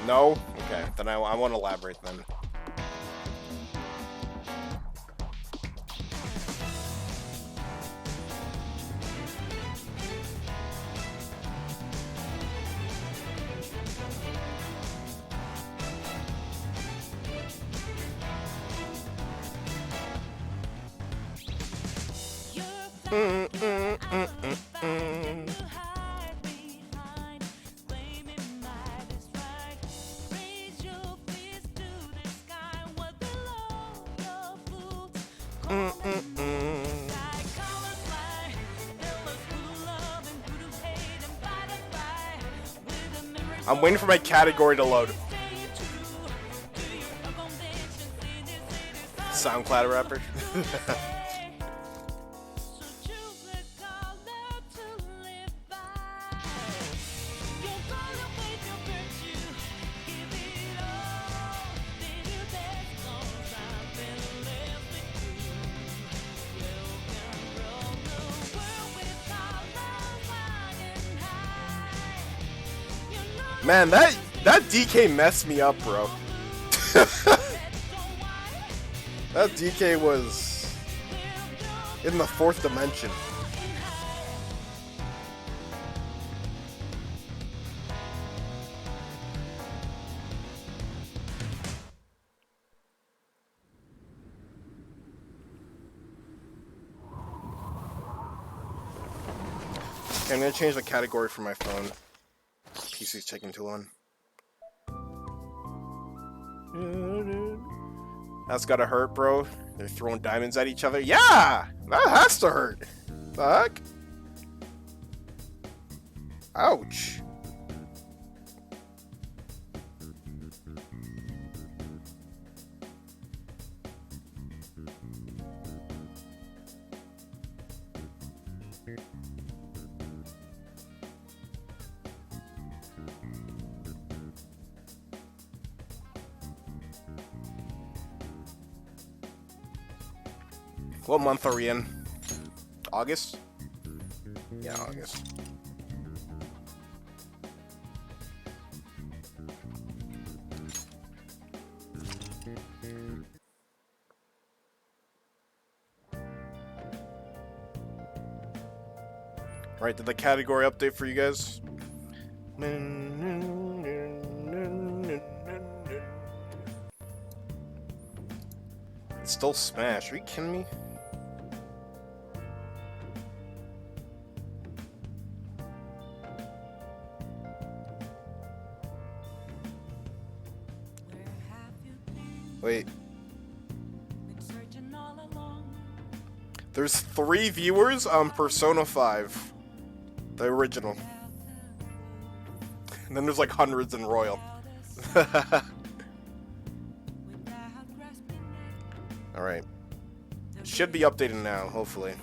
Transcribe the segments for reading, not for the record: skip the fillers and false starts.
No? Okay, then I won't elaborate then. I'm waiting for my category to load. SoundCloud rapper. Man, that DK messed me up, bro. That DK was in the 4th dimension. Okay, I'm gonna change the category for my phone. PC's taking too long. That's gotta hurt, bro. They're throwing diamonds at each other. Yeah! That has to hurt. The heck? Ouch. What month are we in? August? Yeah, August. Right, did the category update for you guys? It's still Smash. Are you kidding me? Wait. There's 3 viewers on Persona 5. The original. And then there's like hundreds in Royal. Alright. Should be updated now, hopefully.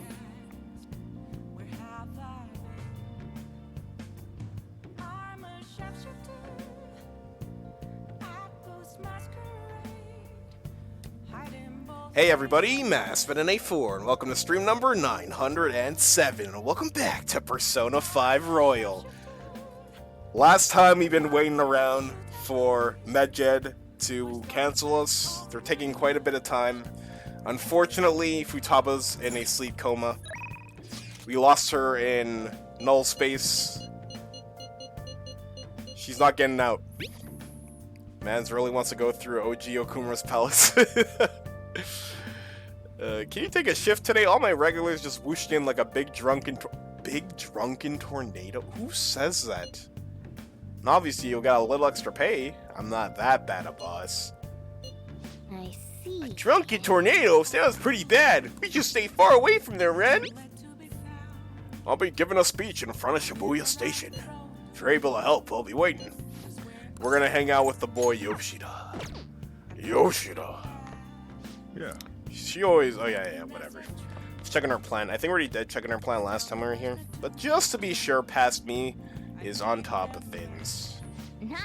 Hey everybody, MaskedMetaKnight4, and welcome to stream number 907, and welcome back to Persona 5 Royal. Last time we've been waiting around for Medjed to cancel us. They're taking quite a bit of time. Unfortunately, Futaba's in a sleep coma. We lost her in null space. She's not getting out. Mans really wants to go through OG Okumura's palace. Can you take a shift today? All my regulars just whooshed in like a big drunken tornado. Who says that? And obviously you'll get a little extra pay. I'm not that bad a boss. I see. A drunken tornado sounds pretty bad. We should stay far away from there, Ren. I'll be giving a speech in front of Shibuya Station. If you're able to help, I'll be waiting. We're gonna hang out with the boy Yoshida. Yoshida. Yeah. She always... Oh, yeah, whatever. Just checking our plan. I think we already did checking our plan last time we were here. But just to be sure, past me is on top of things. Nice.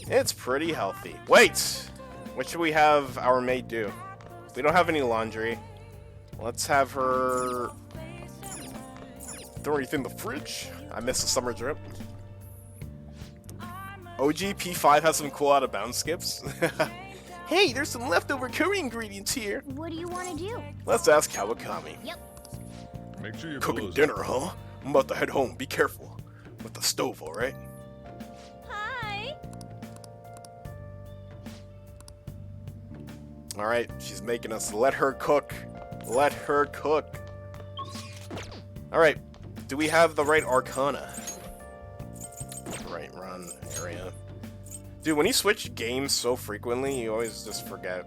It's pretty healthy. Wait! What should we have our maid do? We don't have any laundry. Let's have her... throw anything in the fridge. I miss the summer drip. OG P5 has some cool out of bounds skips. Hey, there's some leftover curry ingredients here. What do you want to do? Let's ask Kawakami. Yep. Make sure you're Cooking dinner, huh? I'm about to head home. Be careful with the stove, alright? Hi. Alright, she's making us. Let her cook. Let her cook. Alright, do we have the right arcana? Right, run area. Dude, when you switch games so frequently, you always just forget.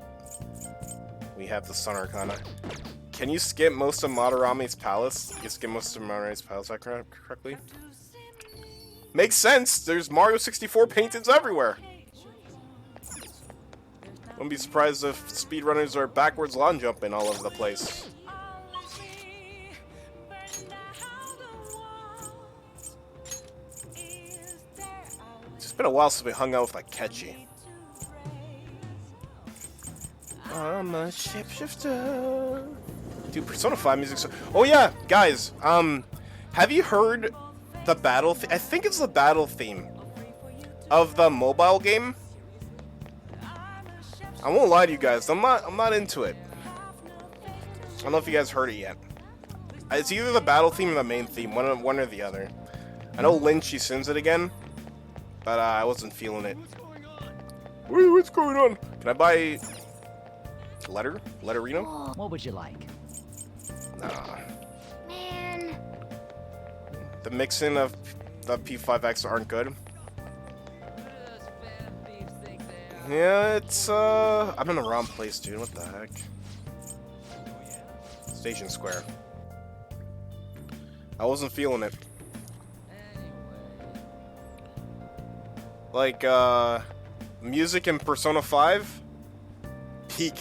We have the Sun Arcana. Can you skip most of Madarame's palace? You skip most of Madarame's palace, correctly? Makes sense! There's Mario 64 paintings everywhere! Wouldn't be surprised if speedrunners are backwards lawn jumping all over the place. It's been a while since we hung out with like Ketchy. I'm a shapeshifter. Dude, Persona 5 music. Oh yeah, guys. Have you heard the battle? I think it's the battle theme of the mobile game. I won't lie to you guys. I'm not into it. I don't know if you guys heard it yet. It's either the battle theme or the main theme, one or the other. I know Lynn, she sings it again. But I wasn't feeling it. Wait, what's going on? Can I buy Letterino? What would you like? Nah. Man. The mixing of the P5X aren't good. Yeah, it's I'm in the wrong place, dude. What the heck? Station Square. I wasn't feeling it. Like, music in Persona 5? Peak.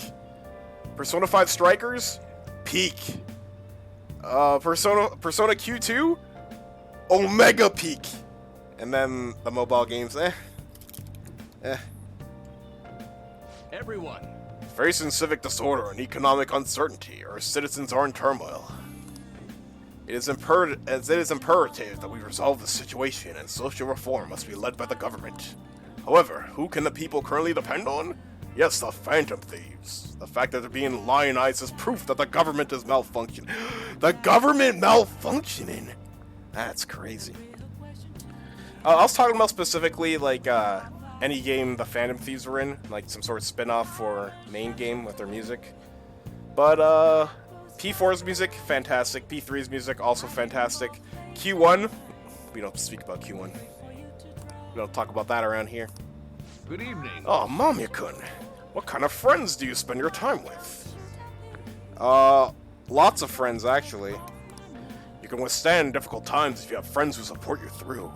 Persona 5 Strikers? Peak. Persona Q2? Omega peak. And then the mobile games, Everyone. Facing civic disorder and economic uncertainty, our citizens are in turmoil. It is imperative that we resolve the situation, and social reform must be led by the government. However, who can the people currently depend on? Yes, the Phantom Thieves. The fact that they're being lionized is proof that the government is malfunctioning. The government malfunctioning? That's crazy. I was talking about specifically, like, any game the Phantom Thieves were in, like some sort of spin-off for main game with their music. But, P4's music, fantastic. P3's music, also fantastic. Q1, we don't speak about Q1. We don't talk about that around here. Good evening. Oh, Mamia-kun, what kind of friends do you spend your time with? Lots of friends, actually. You can withstand difficult times if you have friends who support you through.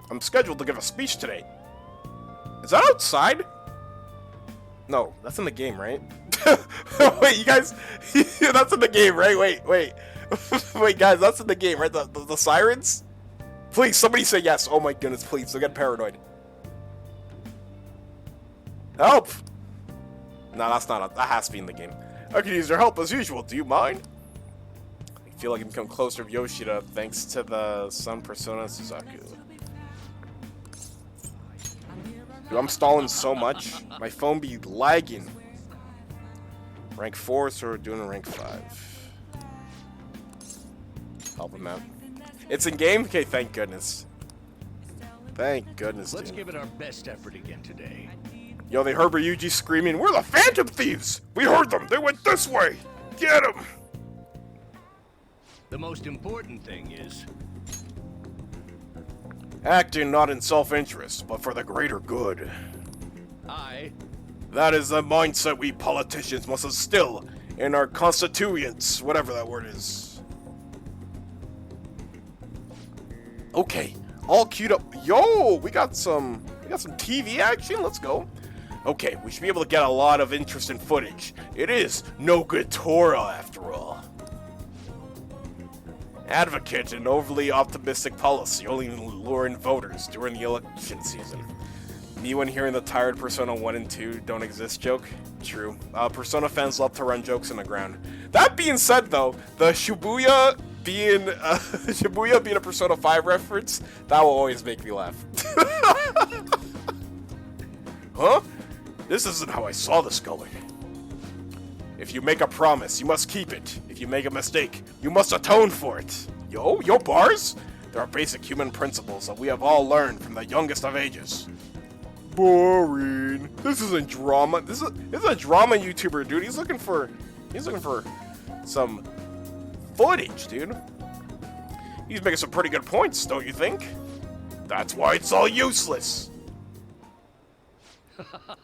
I'm scheduled to give a speech today. Is that outside? No, that's in the game, right? Wait, you guys, that's in the game, right? Wait. Wait, guys, that's in the game, right? The sirens? Please, somebody say yes. Oh my goodness, please, don't get paranoid. Help! No, that's not, that has to be in the game. I could use your help as usual, do you mind? I feel like I've become closer to Yoshida thanks to the Sun Persona Suzaku. Dude, I'm stalling so much. My phone be lagging. Rank 4, so we're doing a rank 5. Help him out. It's in game? Okay, thank goodness. Thank goodness, Let's dude. give it our best effort again today. Yo, they heard Ryuji screaming, "We're the Phantom Thieves! We heard them! They went this way! Get them!" The most important thing is Acting not in self-interest, but for the greater good. That is the mindset we politicians must instill in our constituents, whatever that word is. Okay, all queued up. Yo, we got some TV action. Let's go. Okay, we should be able to get a lot of interesting footage. It is no good Torah after all. Advocate an overly optimistic policy, only luring voters during the election season. Me when hearing the tired Persona 1 and 2 don't exist joke? True. Persona fans love to run jokes in the ground. That being said though, the Shibuya being Shibuya being a Persona 5 reference, that will always make me laugh. Huh? This isn't how I saw this going. If you make a promise, you must keep it. If you make a mistake, you must atone for it. Yo bars? There are basic human principles that we have all learned from the youngest of ages. Boring. This isn't drama. This is a drama YouTuber, dude. He's looking for some footage, dude. He's making some pretty good points, don't you think? That's why it's all useless.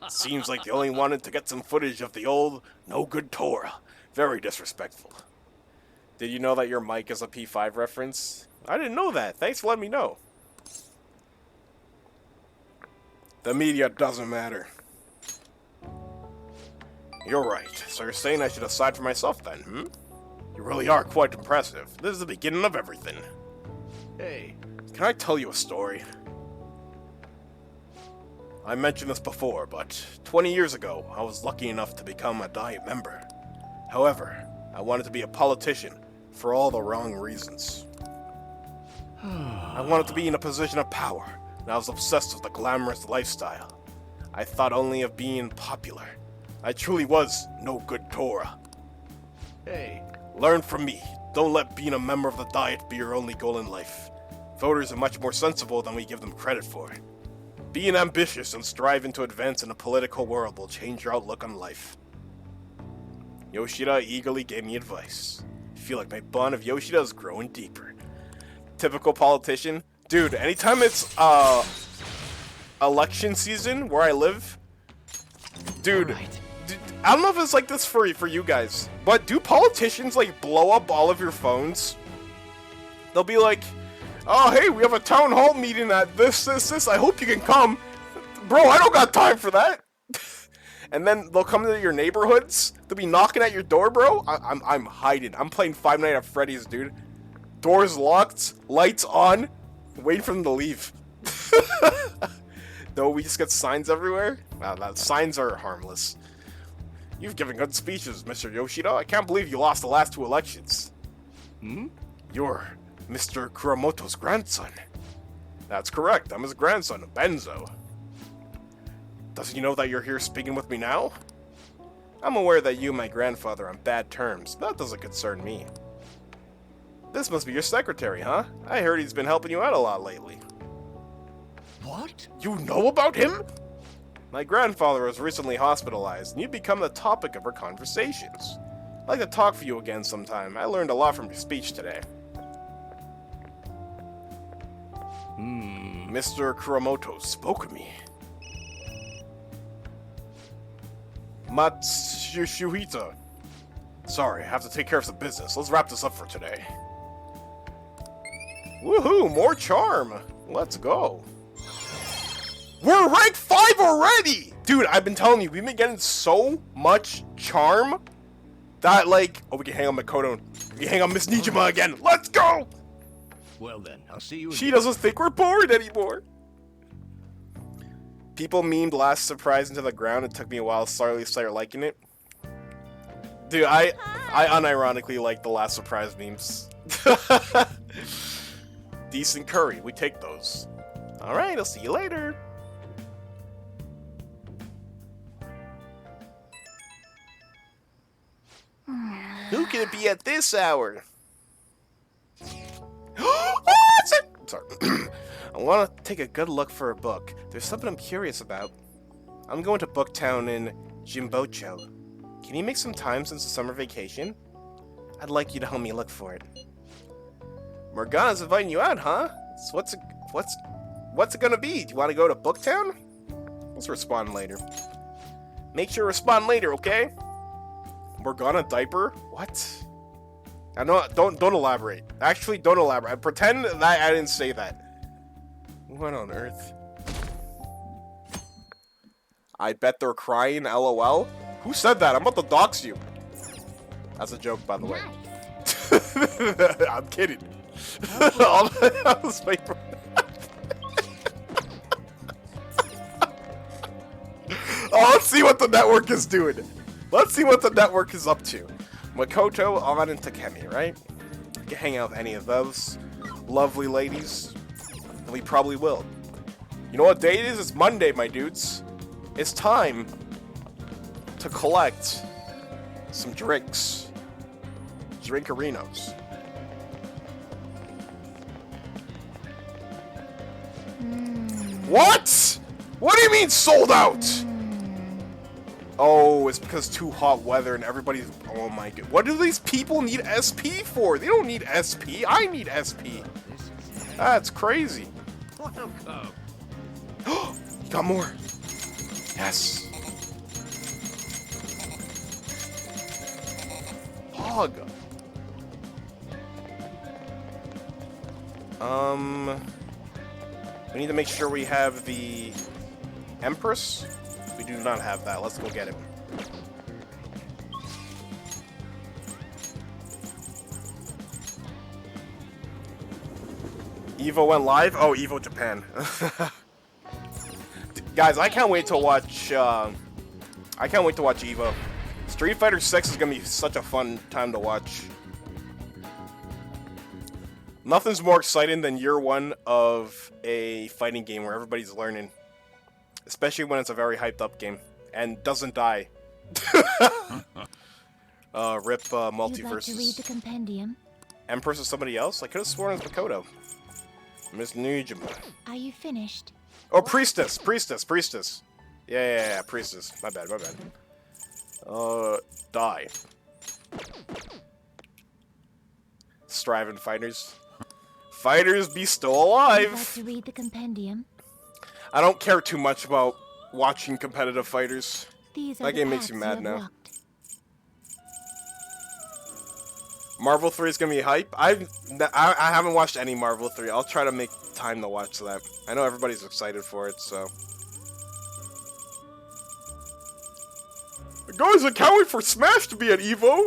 Seems like they only wanted to get some footage of the old no-good Torah. Very disrespectful. Did you know that your mic is a P5 reference? I didn't know that. Thanks for letting me know. The media doesn't matter. You're right. So you're saying I should decide for myself then, hmm? You really are quite impressive. This is the beginning of everything. Hey. Can I tell you a story? I mentioned this before, but 20 years ago, I was lucky enough to become a Diet member. However, I wanted to be a politician for all the wrong reasons. I wanted to be in a position of power, and I was obsessed with the glamorous lifestyle. I thought only of being popular. I truly was no good Torah. Hey. Learn from me. Don't let being a member of the Diet be your only goal in life. Voters are much more sensible than we give them credit for. Being ambitious and striving to advance in the political world will change your outlook on life. Yoshida eagerly gave me advice. I feel like my bond of Yoshida is growing deeper. Typical politician. Dude, anytime it's election season where I live, dude, I don't know if it's like this for you guys, but do politicians like blow up all of your phones? They'll be like, oh, hey, we have a town hall meeting at this. I hope you can come. Bro, I don't got time for that. And then they'll come to your neighborhoods. They'll be knocking at your door, bro. I'm hiding. I'm playing Five Nights at Freddy's, dude. Doors locked, lights on, waiting for them to leave. No, we just get signs everywhere. Wow, signs are harmless. You've given good speeches, Mr. Yoshida. I can't believe you lost the last 2 elections. Hmm? You're Mr. Kuramoto's grandson. That's correct. I'm his grandson, Benzo. Doesn't he know that you're here speaking with me now? I'm aware that you and my grandfather are on bad terms. That doesn't concern me. This must be your secretary, huh? I heard he's been helping you out a lot lately. What? You know about him? My grandfather was recently hospitalized, and you've become the topic of our conversations. I'd like to talk for you again sometime. I learned a lot from your speech today. Mr. Kuramoto spoke of me. Matsuhita. Sorry, I have to take care of some business. Let's wrap this up for today. Woohoo, more charm. Let's go. We're rank 5 already! Dude, I've been telling you, we've been getting so much charm that, like, oh, we can hang on Makoto. We can hang on Miss Nijima again. Let's go! Well then, I'll see you She again. doesn't think we're bored anymore. People memed last surprise into the ground. It took me a while to slowly start liking it. Dude, I unironically like the last surprise memes. Decent curry. We take those. Alright, I'll see you later. Who can it be at this hour? Sorry. I want to take a good look for a book. There's something I'm curious about. I'm going to Booktown in Jimbocho. Can you make some time since the summer vacation? I'd like you to help me look for it. Morgana's inviting you out, huh? So what's it gonna be? Do you want to go to Booktown? Let's respond later. Make sure to respond later, okay? Morgana diaper? What? I know. Don't elaborate. Actually, don't elaborate. Pretend that I didn't say that. What on earth? I bet they're crying. LOL. Who said that? I'm about to dox you. That's a joke, by the way. I'm kidding. I was waiting for oh, let's see what the network is doing. Let's see what the network is up to. Makoto, on, and Takemi, right? hang out with any of those lovely ladies, and we probably will. You know what day it is? It's Monday, my dudes. It's time to collect some drinks. Drinkarinos. What? What do you mean sold out? Oh, it's because too hot weather and everybody's... Oh my god. What do these people need SP for? They don't need SP. I need SP. That's crazy. Welcome. You got more. Yes. Hog. We need to make sure we have the Empress. We do not have that. Let's go get it. Evo went live? Oh, Evo Japan. Guys, I can't wait to watch Evo. Street Fighter 6 is gonna be such a fun time to watch. Nothing's more exciting than year one of a fighting game where everybody's learning. Especially when it's a very hyped up game and doesn't die. Rip Multiverses. You'd like to read the compendium? Empress is somebody else? I could have sworn it was Makoto. Miss Nujima. Are you finished? Oh, Priestess! Yeah, Priestess. My bad. Die. Striving fighters. Fighters be still You'd like alive! to read the compendium? I don't care too much about watching competitive fighters. These are That the game makes paths me you mad have now. walked. Marvel 3 is gonna be hype. I haven't watched any Marvel 3. I'll try to make time to watch that. I know everybody's excited for it, so. Guys, I can't wait for Smash to be at EVO!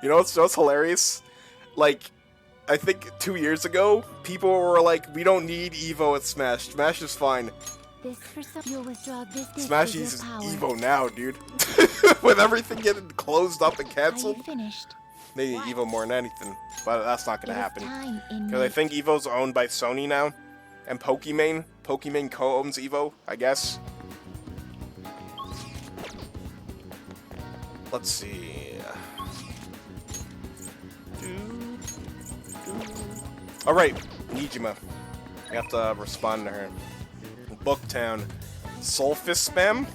You know what's hilarious? Like, I think 2 years ago, people were like, we don't need EVO at Smash. Smash is fine. This for some you'll withdraw this Smash with is your power. EVO now, dude. With everything getting closed up and Are canceled. you finished? They need EVO more than anything. But that's not It gonna is happen. time in Because I think EVO's owned by Sony now. And Pokimane co-owns EVO, I guess. Let's see. Alright, Nijima. I have to respond to her. Booktown. Soulfist spam?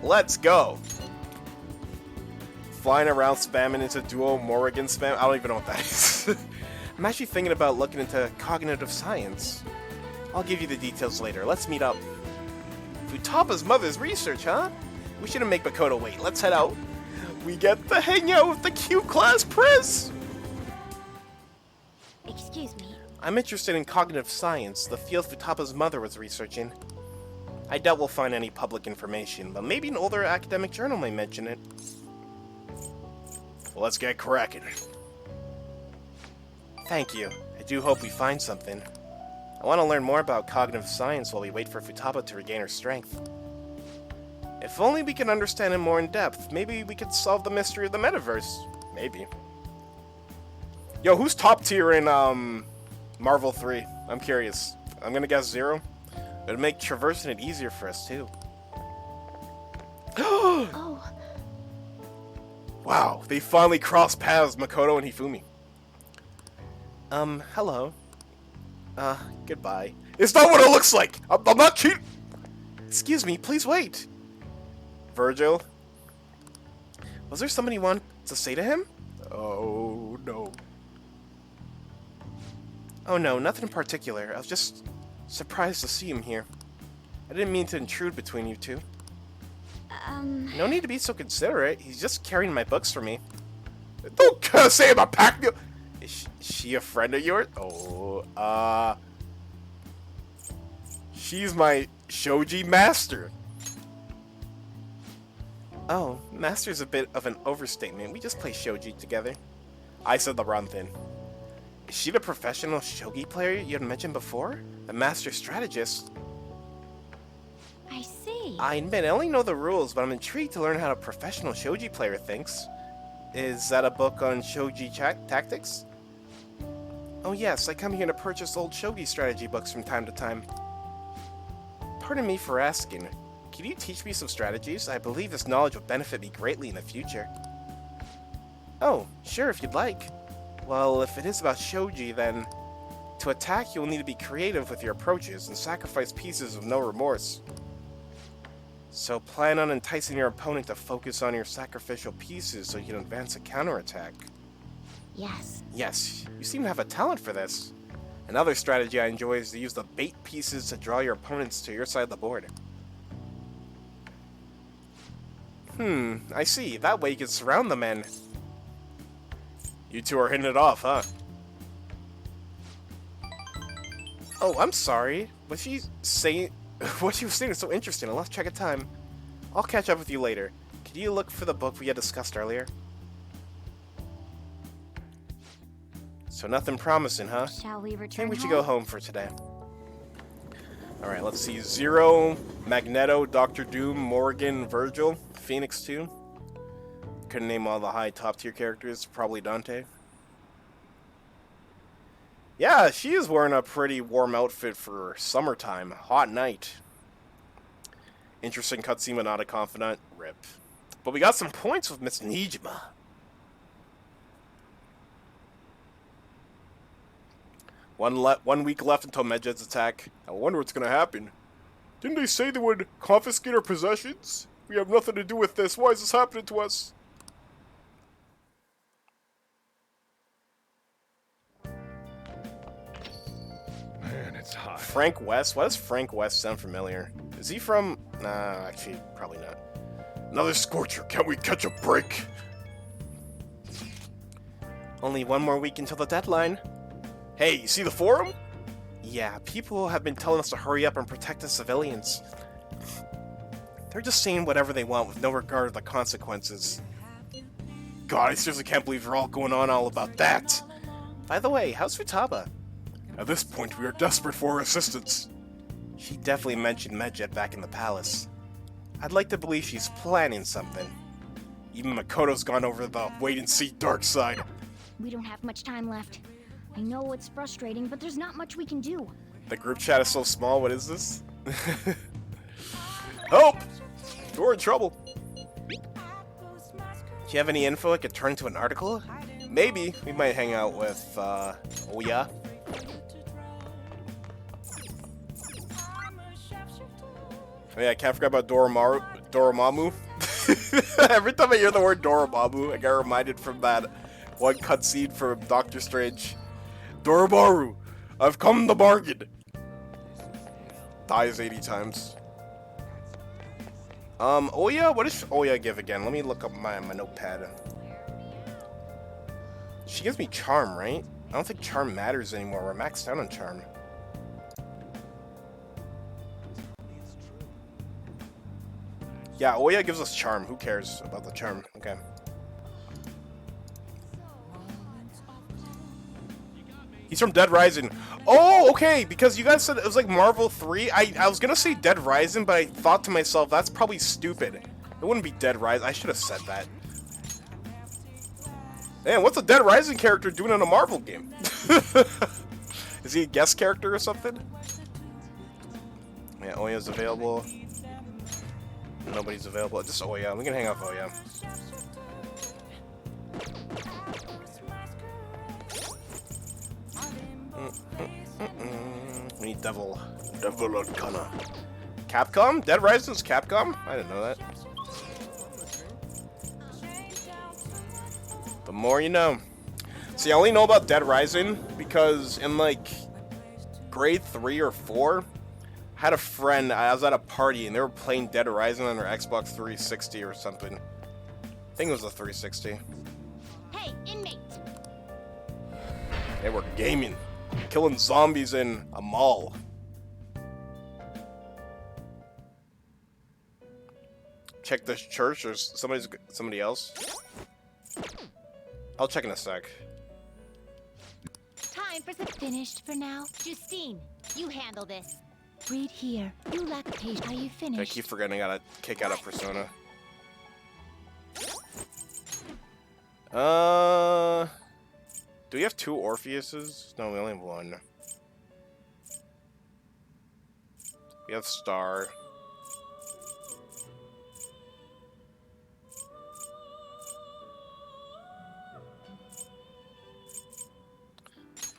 Let's go. Flying around spamming into Duo Morrigan spam? I don't even know what that is. I'm actually thinking about looking into cognitive science. I'll give you the details later. Let's meet up. Futaba's mother's research, huh? We shouldn't make Makoto wait. Let's head out. We get to hang out with the Q-Class Priz! Excuse me. I'm interested in cognitive science, the field Futaba's mother was researching. I doubt we'll find any public information, but maybe an older academic journal may mention it. Well, let's get cracking. Thank you. I do hope we find something. I want to learn more about cognitive science while we wait for Futaba to regain her strength. If only we can understand it more in depth, maybe we could solve the mystery of the metaverse. Maybe. Yo, who's top tier in, Marvel 3? I'm curious. I'm gonna guess 0. It'd make traversing it easier for us, too. Oh, Wow, they finally crossed paths, Makoto and Hifumi. Hello. Goodbye. It's not what it looks like! I'm not cheating! Excuse me, please wait. Virgil? Was there somebody you want to say to him? Oh, no. Oh no, nothing in particular. I was just surprised to see him here. I didn't mean to intrude between you two. No need to be so considerate. He's just carrying my books for me. Don't say I'm a pack mule! Is she a friend of yours? Oh, she's my shogi master. Oh, master's a bit of an overstatement. We just play shogi together. I said the wrong thing. Is she the professional shogi player you had mentioned before? The master strategist? I see. see. I admit, I only know the rules, but I'm intrigued to learn how a professional shogi player thinks. Is that a book on shogi tactics? Oh yes, I come here to purchase old shogi strategy books from time to time. Pardon me for asking. Can you teach me some strategies? I believe this knowledge will benefit me greatly in the future. Oh, sure, if you'd like. Well, if it is about shogi, then... To attack, you will need to be creative with your approaches and sacrifice pieces with no remorse. So plan on enticing your opponent to focus on your sacrificial pieces so you can advance a counterattack. Yes. Yes, you seem to have a talent for this. Another strategy I enjoy is to use the bait pieces to draw your opponents to your side of the board. I see. That way you can surround the men. You two are hitting it off, huh? Oh, I'm sorry. What she was saying is so interesting. I lost track of time. I'll catch up with you later. Could you look for the book we had discussed earlier? So nothing promising, huh? Shall we return Think we should home? go home for today. Alright, let's see. Zero, Magneto, Dr. Doom, Morgan, Virgil, Phoenix 2. Couldn't name all the high top tier characters. Probably Dante. Yeah, she is wearing a pretty warm outfit for summertime. Hot night. Interesting cutscene, but not a confidant. Rip. But we got some points with Miss Nijima. One week left until Medjed's attack. I wonder what's gonna happen. Didn't they say they would confiscate our possessions? We have nothing to do with this. Why is this happening to us? Man, it's hot. Frank West? Why does Frank West sound familiar? Is he from... Nah, actually, probably not. Another scorcher. Can't we catch a break? Only one more week until the deadline. Hey, you see the forum? Yeah, people have been telling us to hurry up and protect the civilians. They're just saying whatever they want with no regard to the consequences. God, I seriously can't believe we're all going on all about that. By the way, how's Futaba? At this point, we are desperate for her assistance. She definitely mentioned Medjed back in the palace. I'd like to believe she's planning something. Even Makoto's gone over the wait-and-see dark side. We don't have much time left. I know it's frustrating, but there's not much we can do. The group chat is so small, what is this? Help! We're in trouble. Do you have any info I could turn into an article? Maybe. We might hang out with, Oya. Oh yeah, I can't forget about Dormammu. Every time I hear the word Dormammu, I get reminded from that one cutscene from Doctor Strange. Dormammu, I've come to bargain. Dies 80 times. Oya? What does Oya give again? Let me look up my notepad. She gives me charm, right? I don't think charm matters anymore. We're maxed out on charm. Yeah, Oya gives us charm. Who cares about the charm? Okay. He's from Dead Rising. Oh, okay, because you guys said it was like Marvel 3. I was gonna say Dead Rising, but I thought to myself, that's probably stupid. It wouldn't be Dead Rising. I should have said that. Man, what's a Dead Rising character doing in a Marvel game? Is he a guest character or something? Yeah, Oya's available. Nobody's available. Just Oya. We can hang out with Oya. We need Devil Arcana. Capcom? Dead Rising's Capcom? I didn't know that. The more you know. See, I only know about Dead Rising because in like grade 3 or 4, I had a friend, I was at a party and they were playing Dead Rising on their Xbox 360 or something. I think it was the 360. Hey, inmate! They were gaming. Killing zombies in a mall. Check this church or somebody else. I'll check in a sec. Time for some finished for now. Justine, you handle this. Read here. You lack patience. Are you I finished? keep forgetting I gotta kick out of Persona. Do we have 2 Orpheuses? No, we only have 1. We have Star.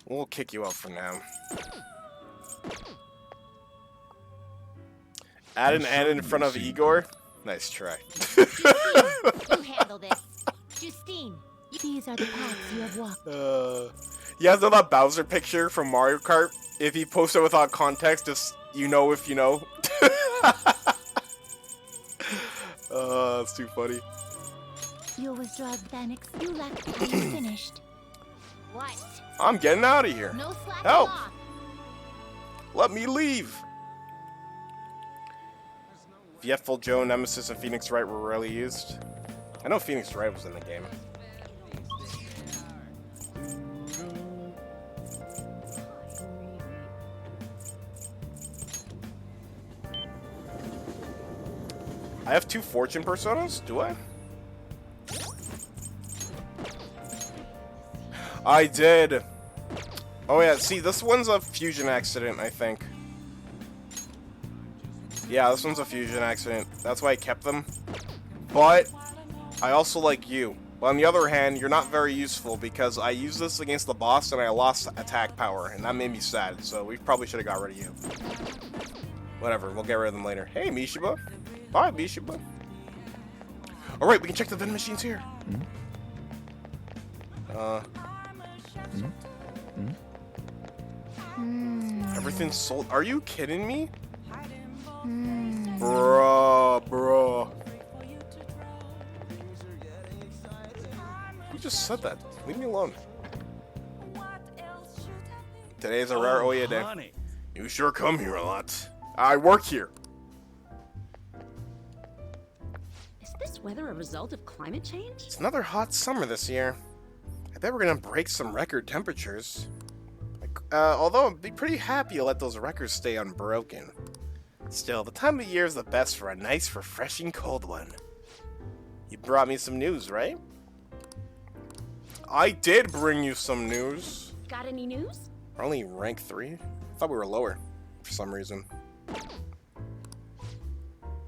We'll kick you out for now. Add an N in front of Igor? Nice try. Justine, you handle this. Justine, these are the paths you have walked. You guys know that Bowser picture from Mario Kart? If he posts it without context, just you know if you know. That's too funny. You'll withdraw Thanix. You lack. Are you finished? What? I'm getting out of here. No slacking Help! off. Let me leave. Vietful Joe, Nemesis, and Phoenix Wright were rarely used. I know Phoenix Wright was in the game. I have 2 Fortune Personas? Do I? I did. Oh yeah, see, this one's a fusion accident, I think. Yeah, this one's a fusion accident. That's why I kept them. But I also like you. But on the other hand, you're not very useful because I used this against the boss and I lost attack power, and that made me sad. So we probably should have got rid of you. Whatever, we'll get rid of them later. Hey, Mishiba. Bye, Mishiba. Alright, we can check the vending machines here. Everything's sold. Are you kidding me? Bruh. Who just said that? Leave me alone. Today's a rare Oya day. Honey. You sure come here a lot. I work here. Is this weather a result of climate change? It's another hot summer this year. I bet we're gonna break some record temperatures. Although I'd be pretty happy to let those records stay unbroken. Still, the time of year is the best for a nice, refreshing cold one. You brought me some news, right? I did bring you some news. Got any news? We're only rank 3. I thought we were lower for some reason.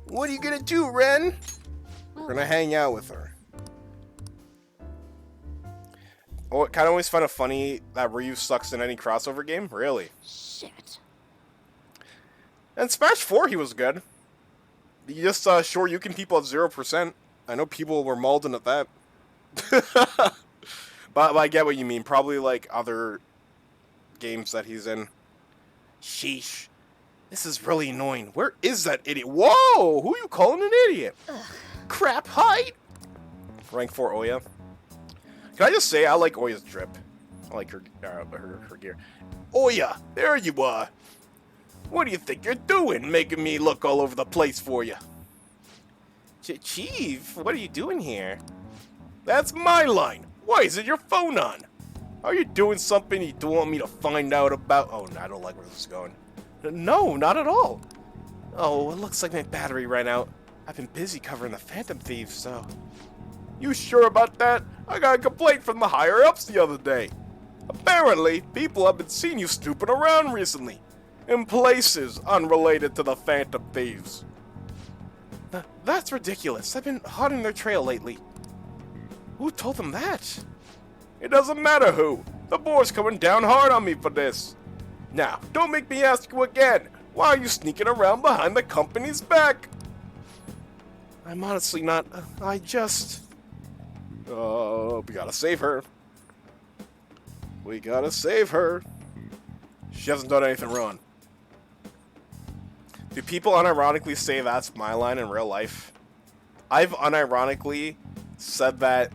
What are you gonna do, Ren? We're gonna hang out with her. Oh, it kind of always find it funny that Ryu sucks in any crossover game. Really? Shit. And Smash 4, he was good. You just sure you can people at 0%. I know people were mauled at that. But I get what you mean. Probably like other games that he's in. Sheesh. This is really annoying. Where is that idiot? Whoa! Who are you calling an idiot? Ugh. Crap height! Rank 4 Oya. Can I just say I like Oya's drip? I like her gear. Oya, there you are. What do you think you're doing, making me look all over the place for you? Chief, what are you doing here? That's my line. Why isn't your phone on? Are you doing something you don't want me to find out about? Oh, no, I don't like where this is going. No, not at all. Oh, it looks like my battery ran out. I've been busy covering the Phantom Thieves, so... You sure about that? I got a complaint from the higher-ups the other day. Apparently, people have been seeing you snooping around recently. In places unrelated to the Phantom Thieves. That's ridiculous. I've been hot in their trail lately. Who told them that? It doesn't matter who. The board's coming down hard on me for this. Now, don't make me ask you again. Why are you sneaking around behind the company's back? I'm honestly not... I just... we gotta save her. We gotta save her. She hasn't done anything wrong. Do people unironically say that's my line in real life? I've unironically said that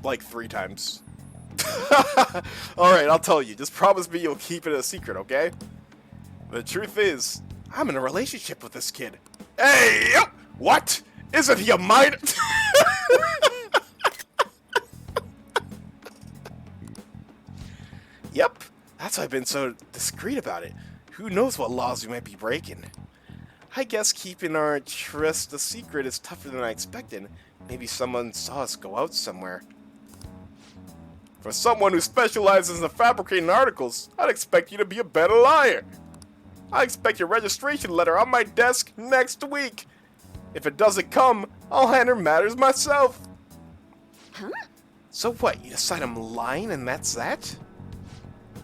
like 3 times. Alright, I'll tell you. Just promise me you'll keep it a secret, okay? The truth is, I'm in a relationship with this kid. Hey! What? Isn't he a minor? Yep. That's why I've been so discreet about it. Who knows what laws we might be breaking. I guess keeping our tryst a secret is tougher than I expected. Maybe someone saw us go out somewhere. For someone who specializes in fabricating articles, I'd expect you to be a better liar. I expect your registration letter on my desk next week. If it doesn't come, I'll handle matters myself. Huh? So what, you decide I'm lying and that's that?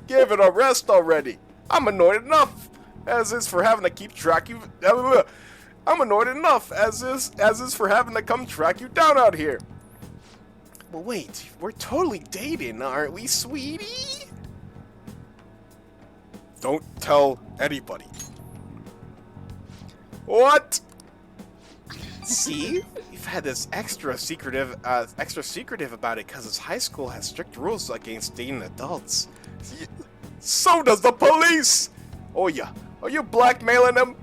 Give it a rest already. I'm annoyed enough as is for having to keep track you. I'm annoyed enough as is for having to come track you down out here. Well, wait, we're totally dating, aren't we, sweetie? Don't tell anybody. What? See? You've had this extra secretive about it because his high school has strict rules against dating adults. So does the police! Oh yeah, are you blackmailing them?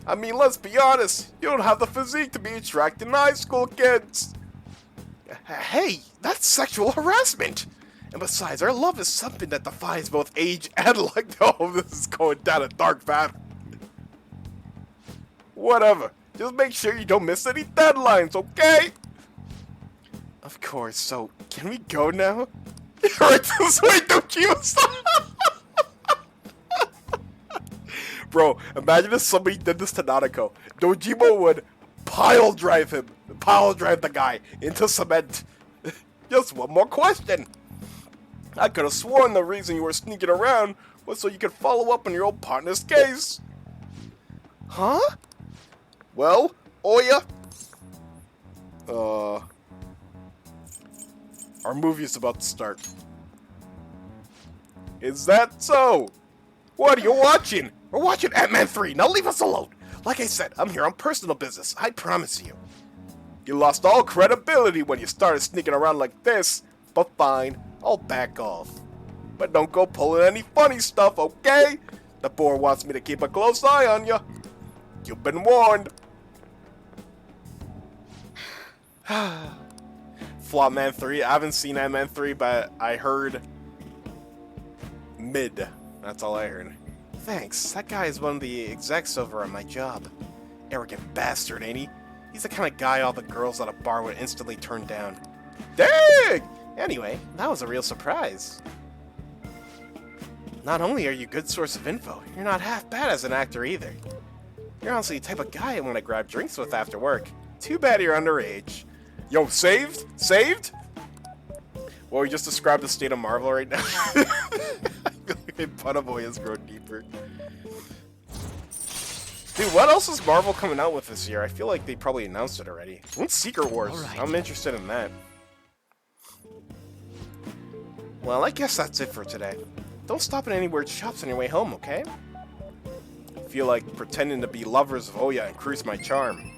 I mean, let's be honest, you don't have the physique to be attracting high school kids. Hey, that's sexual harassment! And besides, our love is something that defies both age and like, oh, this is going down a dark path. Whatever, just make sure you don't miss any deadlines, okay? Of course, so, can we go now? Right this way, don't you? Bro, imagine if somebody did this to Nanako. Dojima would pile drive the guy into cement. Just one more question. I could have sworn the reason you were sneaking around was so you could follow up on your old partner's case. Huh? Well, Oya? Our movie is about to start. Is that so? What are you watching? We're watching Ant-Man 3. Now leave us alone. Like I said, I'm here on personal business. I promise you. You lost all credibility when you started sneaking around like this. But fine, I'll back off. But don't go pulling any funny stuff, okay? The board wants me to keep a close eye on you. You've been warned. Flopman 3. I haven't seen Ant-Man 3, but I heard mid. That's all I heard. Thanks. That guy is one of the execs over on my job. Arrogant bastard, ain't he? He's the kind of guy all the girls at a bar would instantly turn down. Dang! Anyway, that was a real surprise. Not only are you a good source of info, you're not half bad as an actor either. You're honestly the type of guy I want to grab drinks with after work. Too bad you're underage. Yo, saved? Saved? Well, we just described the state of Marvel right now. Punaboy has grown deeper. Dude, what else is Marvel coming out with this year? I feel like they probably announced it already. When's Secret Wars? Right. I'm interested in that. Well, I guess that's it for today. Don't stop at any weird shops on your way home, okay? I feel like pretending to be lovers of Oya increased my charm.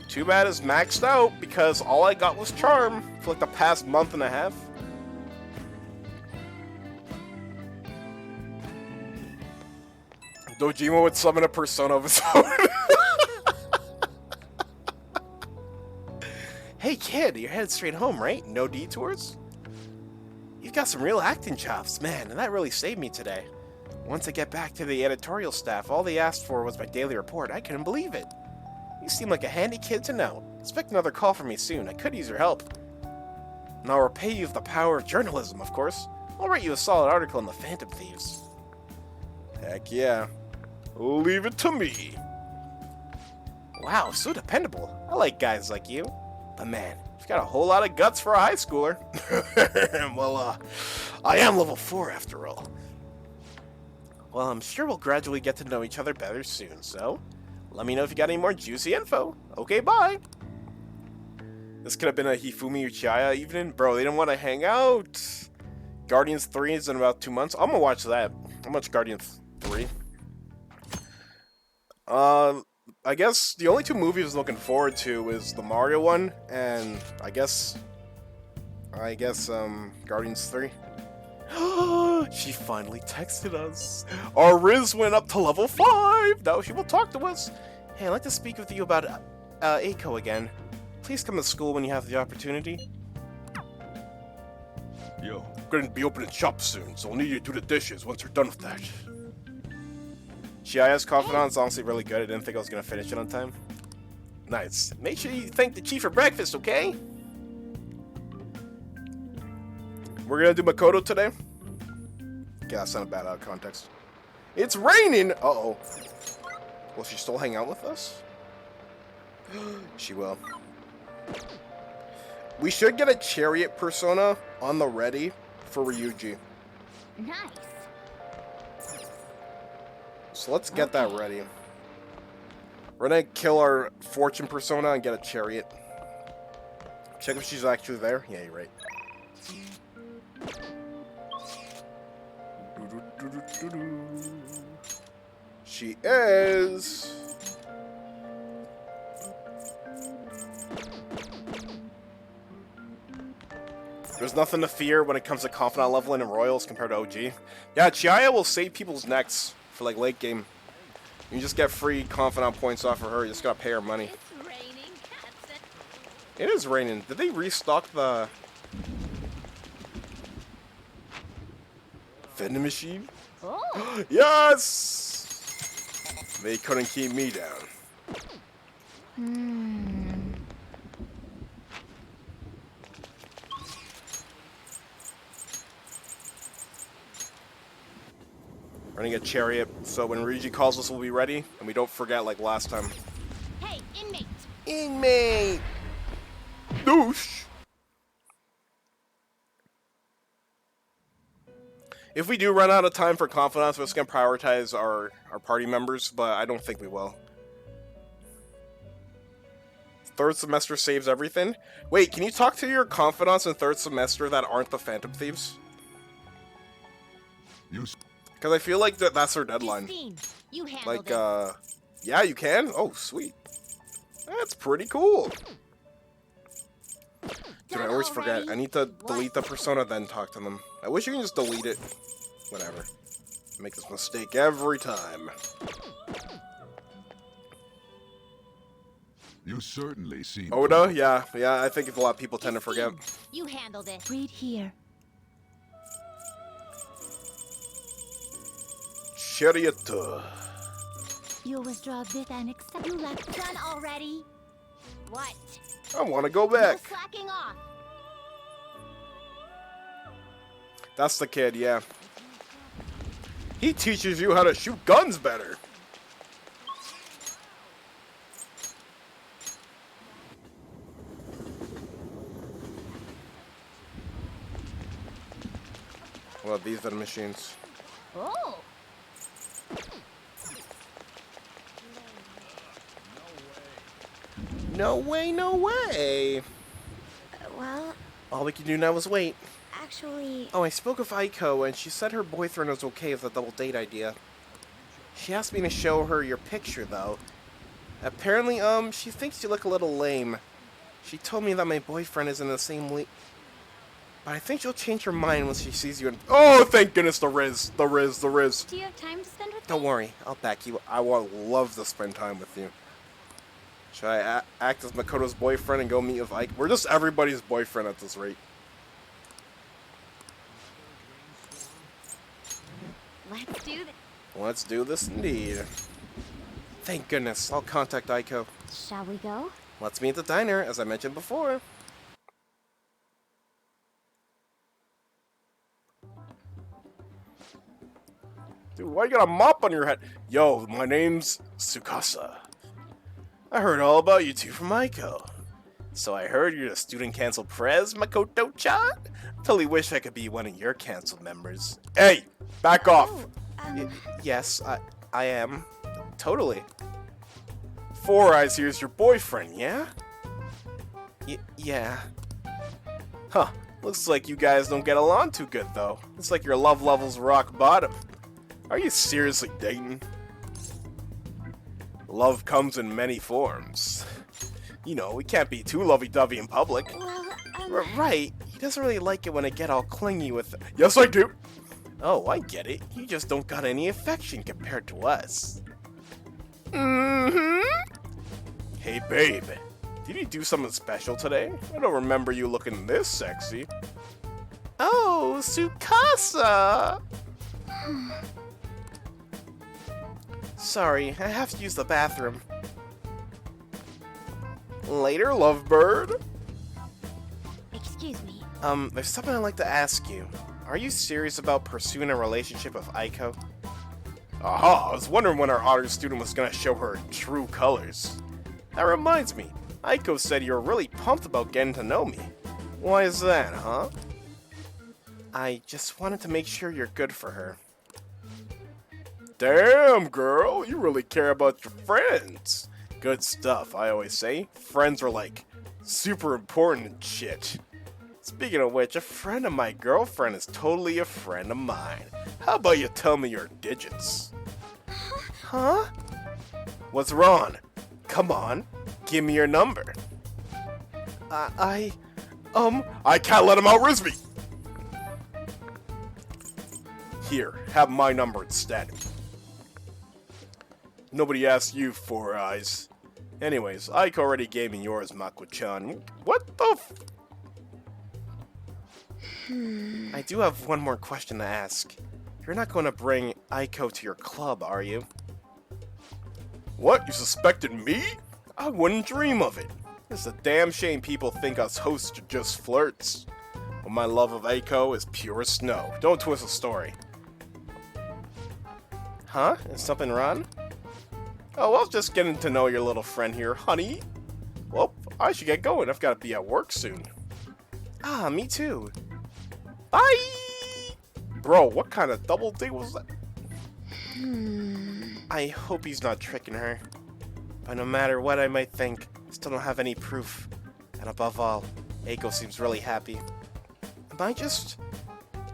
Too bad it's maxed out, because all I got was charm for like the past month and a half. Dojima would summon a persona of his own. Hey kid, you're headed straight home, right? No detours? You've got some real acting chops, man, and that really saved me today. Once I get back to the editorial staff, all they asked for was my daily report. I couldn't believe it. You seem like a handy kid to know. Expect another call from me soon. I could use your help. And I'll repay you with the power of journalism, of course. I'll write you a solid article on the Phantom Thieves. Heck yeah. Leave it to me. Wow, so dependable. I like guys like you. But man, you've got a whole lot of guts for a high schooler. Well, I am level 4 after all. Well, I'm sure we'll gradually get to know each other better soon, so let me know if you got any more juicy info. Okay, bye. This could have been a Hifumi Uchiha evening. Bro, they didn't want to hang out. Guardians 3 is in about 2 months. I'm gonna watch that. I'll watch Guardians 3. I guess the only 2 movies I'm looking forward to is the Mario one, and I guess Guardians 3. She finally texted us. Our Riz went up to level 5. Now she will talk to us. Hey, I'd like to speak with you about Eiko again. Please come to school when you have the opportunity. Yo. We're gonna be opening shop soon, so I'll need you to do the dishes once you're done with that. GIS Confidant's honestly really good. I didn't think I was gonna finish it on time. Nice. Make sure you thank the chief for breakfast, okay? We're gonna do Makoto today. Okay, that's not bad out of context. It's raining! Uh-oh. Will she still hang out with us? She will. We should get a chariot persona on the ready for Ryuji. Nice. So let's get that ready. We're gonna kill our fortune persona and get a chariot. Check if she's actually there. Yeah, you're right. She is. There's nothing to fear when it comes to confidant leveling in Royals compared to OG. Yeah, Chiaya will save people's necks for like late game. You just get free confidant points off of her. You just gotta pay her money. It's raining. That's it. It is raining. Did they restock the vending machine? Oh. Yes! They couldn't keep me down. Running a chariot, so when Ryuji calls us, we'll be ready, and we don't forget like last time. Hey, inmate. Inmate! Douche! If we do run out of time for confidants, we're just gonna prioritize our party members, but I don't think we will. Third semester saves everything? Wait, can you talk to your confidants in third semester that aren't the Phantom Thieves? Because I feel like that's their deadline. Justine, you handle Like, this. yeah, you can? Oh, sweet. That's pretty cool. Dude, I always forget. I need to delete the persona, then talk to them. I wish you can just delete it. Whatever. I make this mistake every time. You certainly seem. Oda? Yeah, I think a lot of people tend to forget. You handle this. Read here. Chariot. You withdraw this and accept you left done already. What? I want to go You're back. slacking off. That's the kid, yeah. He teaches you how to shoot guns better. Well, these are the machines. Oh. No way, no way. Well, All we can do now is wait. actually, Oh, I spoke with Aiko, and she said her boyfriend was okay with the double date idea. She asked me to show her your picture, though. Apparently, she thinks you look a little lame. She told me that my boyfriend is in the same league. But I think she'll change her mind once she sees you in— Oh, thank goodness, the Riz. The Riz, the Riz. do you have time to spend with Don't worry, I'll back you. I would love to spend time with you. Should I act as Makoto's boyfriend and go meet with Ike? We're just everybody's boyfriend at this rate. Let's do this. Let's do this indeed. Thank goodness. I'll contact Aiko. Shall we go? Let's meet at the diner, as I mentioned before. Dude, why you got a mop on your head? Yo, my name's Tsukasa. I heard all about you two from Aiko. So I heard you're the student cancel prez, Makoto-chan? Totally wish I could be one of your cancel members. Hey, back off. Yes, I am. Totally. Four Eyes here's your boyfriend, yeah? Yeah. Huh. Looks like you guys don't get along too good, though. It's like your love level's rock bottom. Are you seriously dating? Love comes in many forms. You know, we can't be too lovey-dovey in public. Well, Right. He doesn't really like it when I get all clingy with— Yes, I do. Oh, I get it. You just don't got any affection compared to us. Mm-hmm. Hey, babe. Did you do something special today? I don't remember you looking this sexy. Oh, Tsukasa! Sorry, I have to use the bathroom. Later, lovebird. Excuse me. There's something I'd like to ask you. Are you serious about pursuing a relationship with Aiko? Aha, I was wondering when our honor student was gonna show her true colors. That reminds me, Aiko said you're really pumped about getting to know me. Why is that, huh? I just wanted to make sure you're good for her. Damn, girl, you really care about your friends. Good stuff, I always say. Friends are like super important and shit. Speaking of which, a friend of my girlfriend is totally a friend of mine. How about you tell me your digits? Huh? What's wrong? Come on, give me your number. I can't let him outrizz me. Here, have my number instead. Nobody asked you, Four Eyes. Anyways, Ike already gave me yours, Mako-chan. What the f- I do have one more question to ask. You're not going to bring Aiko to your club, are you? What? You suspected me? I wouldn't dream of it. It's a damn shame people think us hosts are just flirts. But my love of Aiko is pure snow. Don't twist the story. Huh? Is something wrong? Oh, well, just getting to know your little friend here, honey. Well, I should get going. I've got to be at work soon. Ah, me too. Bye! Bro, what kind of double date was that? I hope he's not tricking her. But no matter what I might think, I still don't have any proof. And above all, Aiko seems really happy. Am I just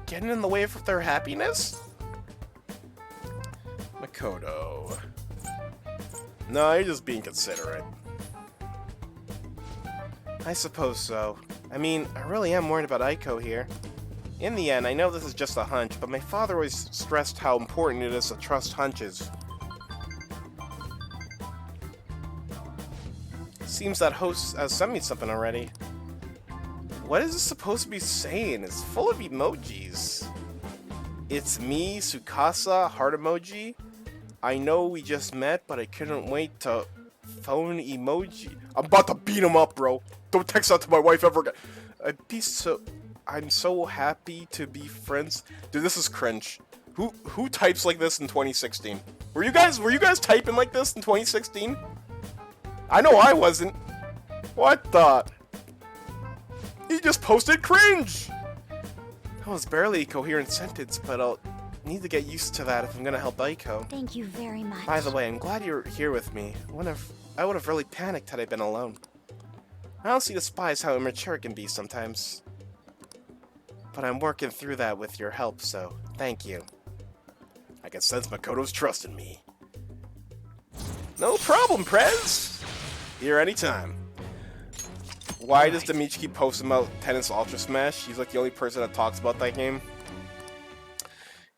getting in the way of their happiness? Makoto. No, you're just being considerate. I suppose so. I mean, I really am worried about Aiko here. In the end, I know this is just a hunch, but my father always stressed how important it is to trust hunches. Seems that host has sent me something already. What is this supposed to be saying? It's full of emojis. It's me, Tsukasa, heart emoji. I know we just met, but I couldn't wait to phone emoji. I'm about to beat him up, bro. Don't text that to my wife ever again. I'm so happy to be friends. Dude, this is cringe. Who types like this in 2016? Were you guys typing like this in 2016? I know I wasn't. What the? He just posted cringe. That was barely a coherent sentence, but I'll need to get used to that if I'm gonna help Aiko. Thank you very much. By the way, I'm glad you're here with me. I would have really panicked had I been alone. I honestly despise how immature it can be sometimes. But I'm working through that with your help, so thank you. I can sense Makoto's trust in me. No problem, Prez! Here anytime. Why does Dimitri keep posting about Tennis Ultra Smash? He's like the only person that talks about that game.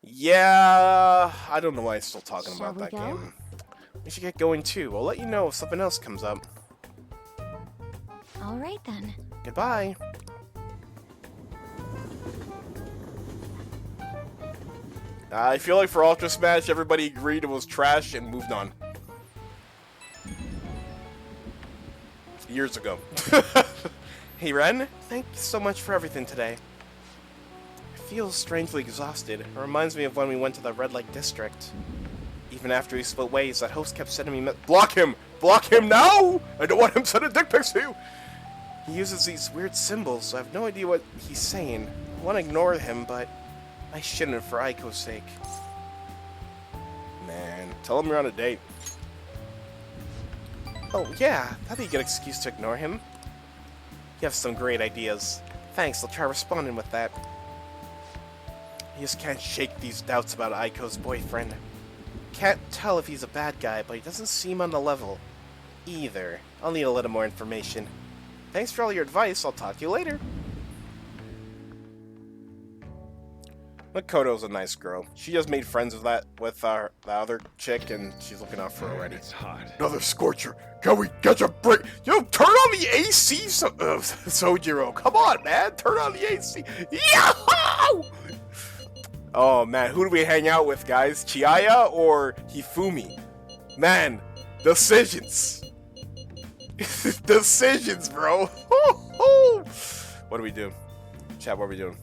Yeah, I don't know why he's still talking about that game. We should get going too. I'll let you know if something else comes up. All right then. Goodbye. I feel like for Ultra Smash, everybody agreed it was trash and moved on. Years ago. Hey Ren, thank you so much for everything today. I feel strangely exhausted. It reminds me of when we went to the Red Light District. Even after we split ways, that host kept sending me Block him! Block him now! I don't want him sending dick pics to you! He uses these weird symbols, so I have no idea what he's saying. I want to ignore him, but I shouldn't for Aiko's sake. Man, tell him you're on a date. Oh yeah, that'd be a good excuse to ignore him. You have some great ideas. Thanks, I'll try responding with that. I just can't shake these doubts about Aiko's boyfriend. Can't tell if he's a bad guy, but he doesn't seem on the level either. I'll need a little more information. Thanks for all your advice, I'll talk to you later. Makoto's a nice girl. She just made friends with the other chick, and she's looking out for her Man, already. it's hot. Another scorcher. Can we get a break? Yo, turn on the AC, Sojiro. Come on, man. Turn on the AC. Yahoo! Oh, man. Who do we hang out with, guys? Chiaya or Hifumi? Man, decisions. Decisions, bro. What do we do? Chat, what are we doing?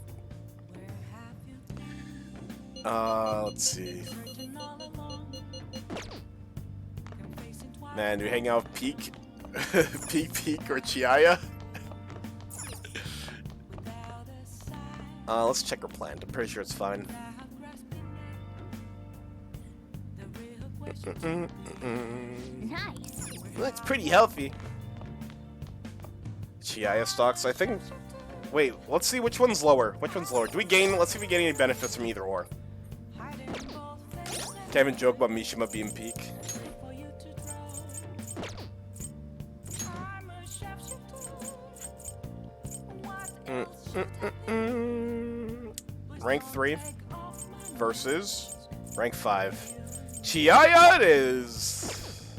Let's see. Man, do we hang out with Peak? Peak or Chiaya? Let's check her plan. I'm pretty sure it's fine. Nice. Looks pretty healthy. Chiaya stocks, I think. Wait, let's see which one's lower. Which one's lower? Do we gain? Let's see if we get any benefits from either or. Can't even joke about Mishima being peak. Rank 3 versus rank 5. Chiaya it is!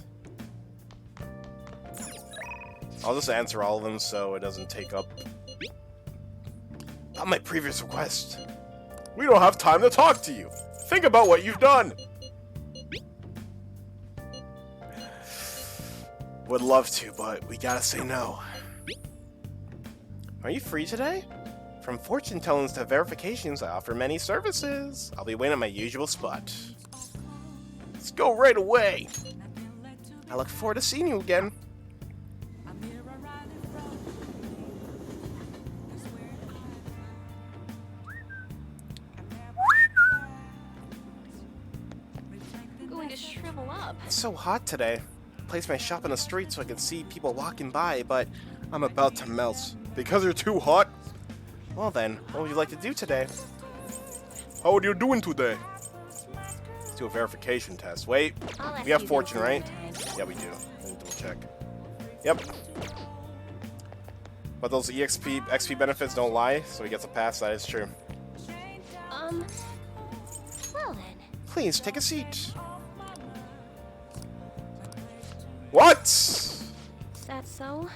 I'll just answer all of them so it doesn't take up on my previous request. We don't have time to talk to you. Think about what you've done. Would love to, but we gotta say no. Are you free today? From fortune tellings to verifications, I offer many services. I'll be waiting at my usual spot. Let's go right away. I look forward to seeing you again. I'm going to shrivel up. It's so hot today. I placed my shop in the street so I can see people walking by, but I'm about to melt. Because you're too hot? Well then, what would you like to do today? How are you doing today? Let's do a verification test. Wait, we have fortune, right? Yeah, we do. Let me double check. Yep. But those XP benefits don't lie, so he gets a pass. That is true. Well then. Please take a seat. What? Is that so?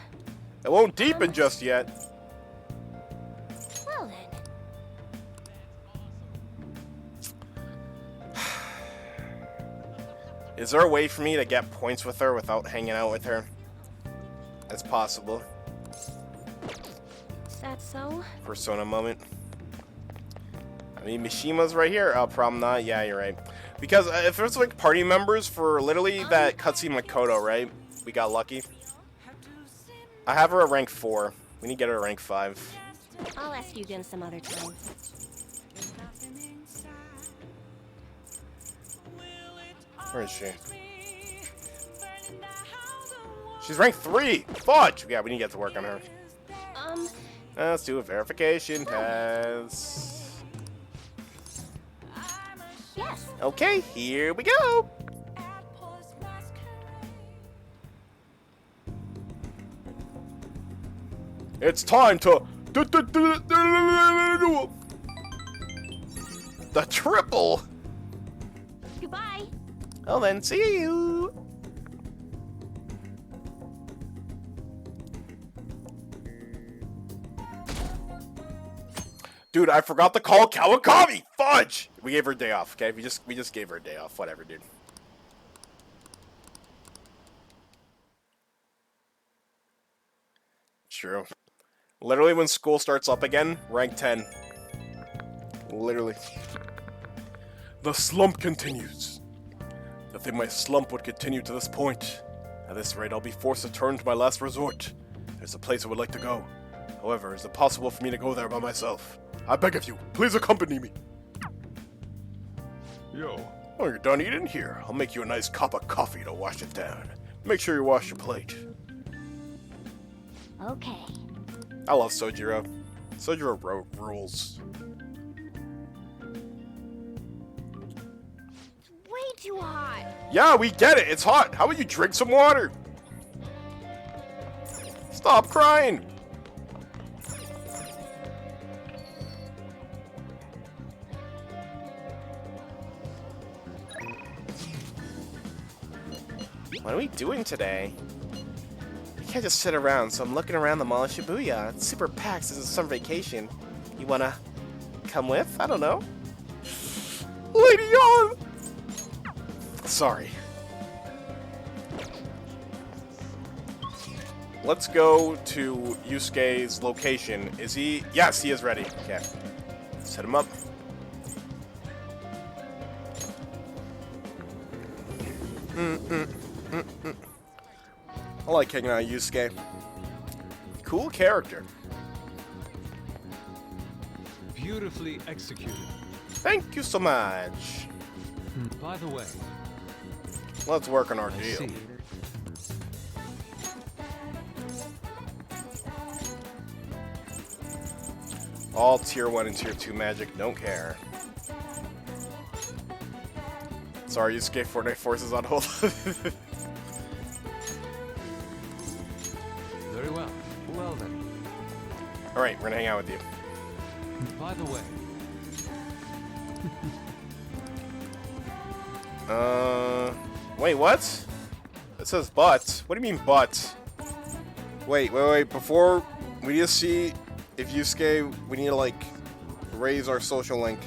It won't deepen just yet. Well then. Is there a way for me to get points with her without hanging out with her? It's possible. Is that so? Persona moment. I mean, Mishima's right here. Oh, problem not. Yeah, you're right. Because if there's like party members for literally that cutscene Makoto, right? We got lucky. I have her at rank 4. We need to get her at rank 5. I'll ask you again some other time. Where is she? She's rank 3! Fudge! Yeah, we need to get to work on her. Let's do a verification test. Yes. Okay, here we go! It's time to... The triple! Goodbye. Well then, see you! Dude, I forgot to call Kawakami! Fudge! We gave her a day off, okay? We just gave her a day off. Whatever, dude. True. Literally, when school starts up again, rank 10. Literally. The slump continues. To think my slump would continue to this point. At this rate, I'll be forced to turn to my last resort. There's a place I would like to go. However, is it possible for me to go there by myself? I beg of you, please accompany me. Yo, Oh, you're done eating? Here, I'll make you a nice cup of coffee to wash it down. Make sure you wash your plate. Okay. I love Sojiro. Sojiro rules. Way too hot. Yeah, we get it. It's hot. How about you drink some water? Stop crying. What are we doing today? I can't just sit around, so I'm looking around the mall of Shibuya. It's super packed since it's summer vacation. You wanna come with? I don't know. Lady Yon! Sorry. Let's go to Yusuke's location. Is he? Yes, he is ready. Okay. Set him up. I like hanging out with Yusuke. Cool character. Beautifully executed. Thank you so much. By the way, Let's work on our I deal. see. All tier 1 and tier 2 magic, don't care. Sorry, Yusuke, Fortnite forces on hold. Very well. Well then. Alright, we're gonna hang out with you. By the way, Wait, what? It says but. What do you mean but? Wait, before we need to see if Yusuke, we need to like raise our social link.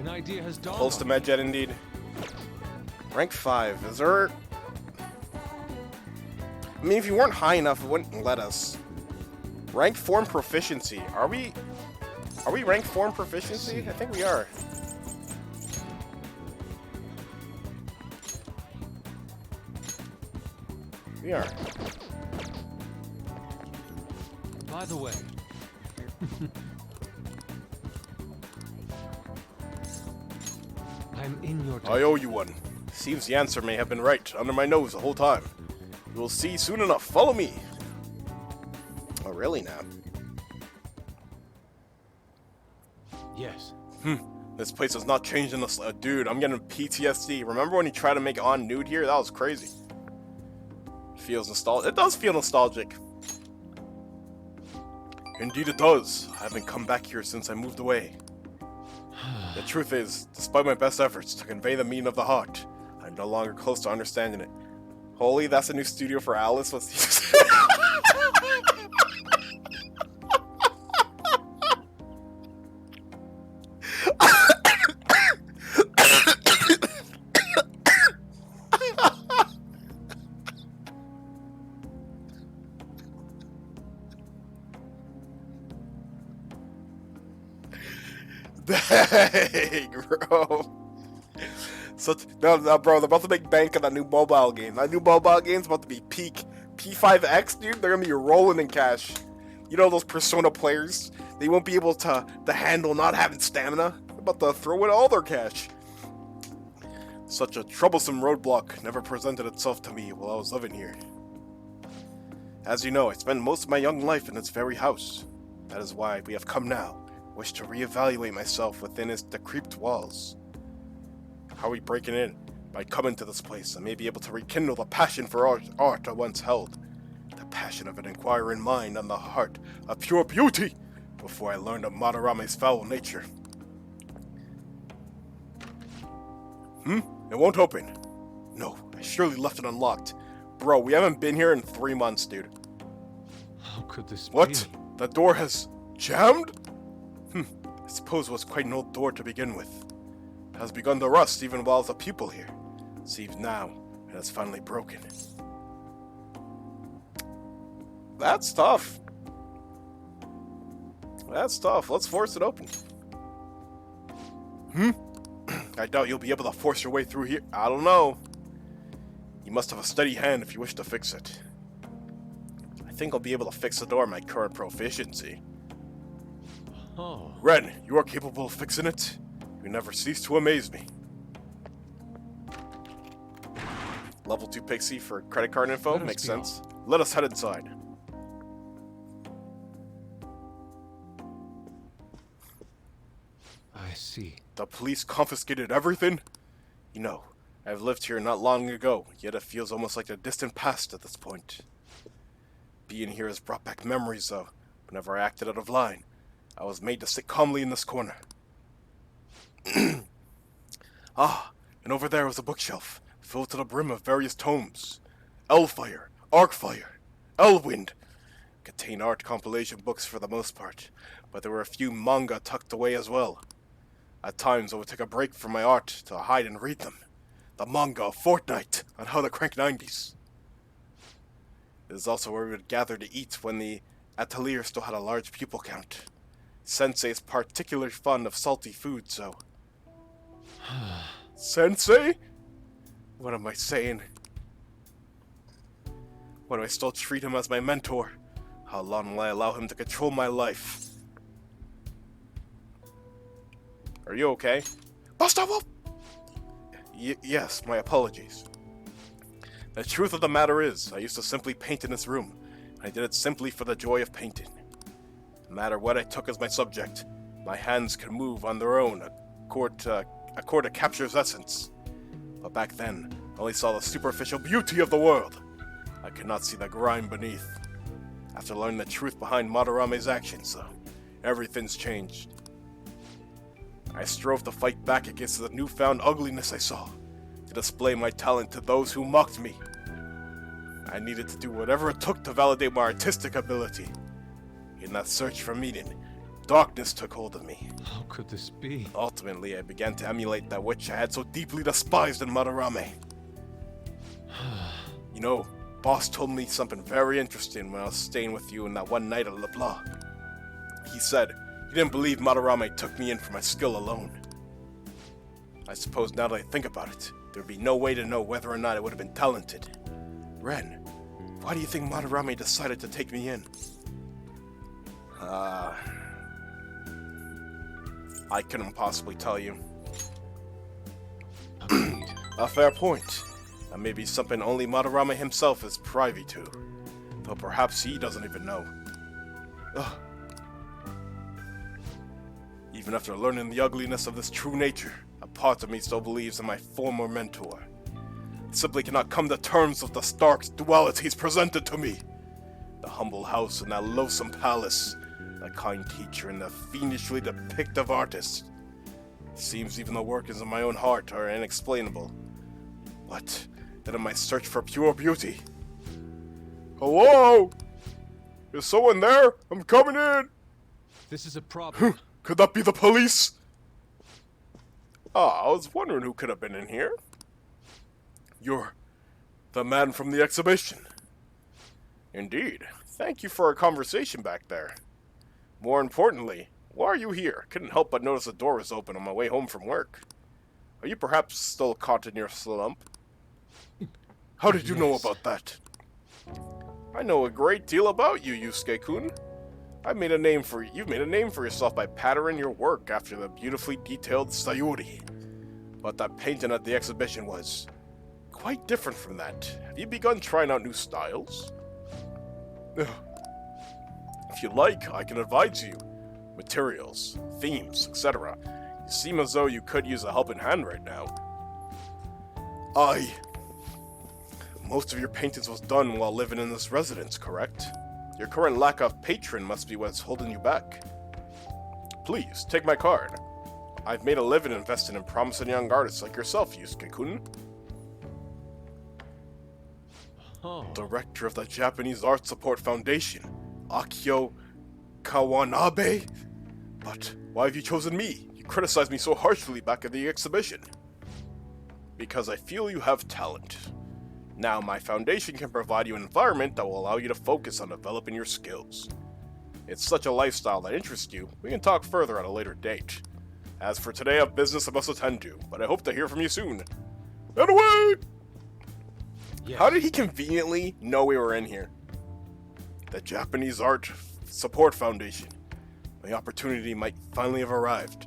an idea has dawned Close to on me. Medjet indeed. Rank 5. Is there... I mean, if you weren't high enough, it wouldn't let us. Rank 4 in proficiency. Are we rank 4 in proficiency? I think we are. We are. By the way, I'm in your debt. I owe you one. Seems the answer may have been right, under my nose the whole time. You will see soon enough. Follow me. Oh, really now? Yes. This place has not changed in the dude, I'm getting PTSD. Remember when he tried to make it on nude here? That was crazy. Feels nostalgic. It does feel nostalgic. Indeed it does. I haven't come back here since I moved away. The truth is, despite my best efforts to convey the meaning of the heart, I'm no longer close to understanding it. Holy, that's a new studio for Alice. What's Dang, bro. No, bro, they're about to make bank on that new mobile game. That new mobile game's about to be peak P5X, dude. They're gonna be rolling in cash. You know those Persona players? They won't be able to handle not having stamina. They're about to throw in all their cash. Such a troublesome roadblock never presented itself to me while I was living here. As you know, I spent most of my young life in this very house. That is why we have come now. Wish to reevaluate myself within its decrepit walls. How are we breaking in? By coming to this place, I may be able to rekindle the passion for art I once held. The passion of an inquiring mind and the heart of pure beauty, before I learned of Madarame's foul nature. It won't open. No, I surely left it unlocked. Bro, we haven't been here in 3 months, dude. How could this be? What? The door has jammed? I suppose it was quite an old door to begin with. It has begun to rust even while there's a pupil here. Seems now it has finally broken. That's tough. That's tough. Let's force it open. I doubt you'll be able to force your way through here. I don't know. You must have a steady hand if you wish to fix it. I think I'll be able to fix the door at my current proficiency. Oh. Ren, you are capable of fixing it. You never cease to amaze me. Level 2 Pixie for credit card info. Let us Makes be sense. Let us head inside. I see. The police confiscated everything? You know, I've lived here not long ago, yet it feels almost like a distant past at this point. Being here has brought back memories, though. Whenever I acted out of line, I was made to sit calmly in this corner. Ah, and over there was a bookshelf, filled to the brim of various tomes. Elfire, Arcfire, Elwind. Contained art compilation books for the most part, but there were a few manga tucked away as well. At times I would take a break from my art to hide and read them. The manga of Fortnite on how to crank 90s. It is also where we would gather to eat when the atelier still had a large pupil count. Sensei is particularly fond of salty food, so... Sensei? What am I saying? Why do I still treat him as my mentor? How long will I allow him to control my life? Are you okay? Buster Wolf! Yes, my apologies. The truth of the matter is, I used to simply paint in this room. I did it simply for the joy of painting. No matter what I took as my subject, my hands could move on their own, accord to capture's essence. But back then, I only saw the superficial beauty of the world. I could not see the grime beneath. After learning the truth behind Madarame's actions, though, everything's changed. I strove to fight back against the newfound ugliness I saw, to display my talent to those who mocked me. I needed to do whatever it took to validate my artistic ability. In that search for meaning, darkness took hold of me. How could this be? Ultimately, I began to emulate that which I had so deeply despised in Madarame. You know, Boss told me something very interesting when I was staying with you in that one night at LeBlanc. He said he didn't believe Madarame took me in for my skill alone. I suppose now that I think about it, there would be no way to know whether or not I would have been talented. Ren, why do you think Madarame decided to take me in? I couldn't possibly tell you. Agreed. A fair point. That may be something only Madarame himself is privy to. Though perhaps he doesn't even know. Ugh. Even after learning the ugliness of this true nature, a part of me still believes in my former mentor. I simply cannot come to terms with the stark dualities presented to me. The humble house and that loathsome palace, the kind teacher and the fiendishly depictive artist. It seems even the workings of my own heart are inexplainable. But then in my search for pure beauty... Hello? Is someone there? I'm coming in! This is a problem. Could that be the police? Ah, I was wondering who could have been in here. You're the man from the exhibition. Indeed. Thank you for our conversation back there. More importantly, why are you here? Couldn't help but notice the door was open on my way home from work. Are you perhaps still caught in your slump? How did you know Yes. about that? I know a great deal about you, Yusuke-kun. You've made a name for yourself by patterning your work after the beautifully detailed Sayuri. But that painting at the exhibition was quite different from that. Have you begun trying out new styles? Ugh. If you like, I can advise you. Materials, themes, etc. You seem as though you could use a helping hand right now. Most of your paintings was done while living in this residence, correct? Your current lack of patron must be what's holding you back. Please, take my card. I've made a living investing in promising young artists like yourself, Yusuke-kun. Oh. Director of the Japanese Art Support Foundation, Akio Kawanabe? But why have you chosen me? You criticized me so harshly back at the exhibition. Because I feel you have talent. Now, my foundation can provide you an environment that will allow you to focus on developing your skills. It's such a lifestyle that interests you, we can talk further at a later date. As for today, I have business I must attend to, but I hope to hear from you soon. And away! Yes. How did he conveniently know we were in here? The Japanese Art Support Foundation. My opportunity might finally have arrived.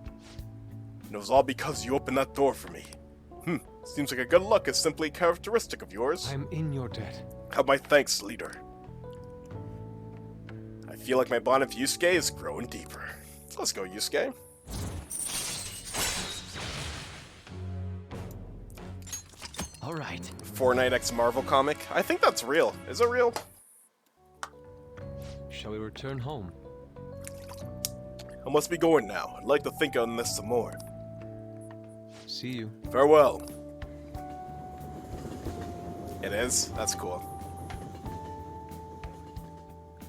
And it was all because you opened that door for me. Seems like a good luck is simply characteristic of yours. I'm in your debt. Have my thanks, leader. I feel like my bond with Yusuke is growing deeper. Let's go, Yusuke. All right. Fortnite X Marvel comic. I think that's real. Is it real? Shall we return home? I must be going now. I'd like to think on this some more. See you. Farewell. It is? That's cool.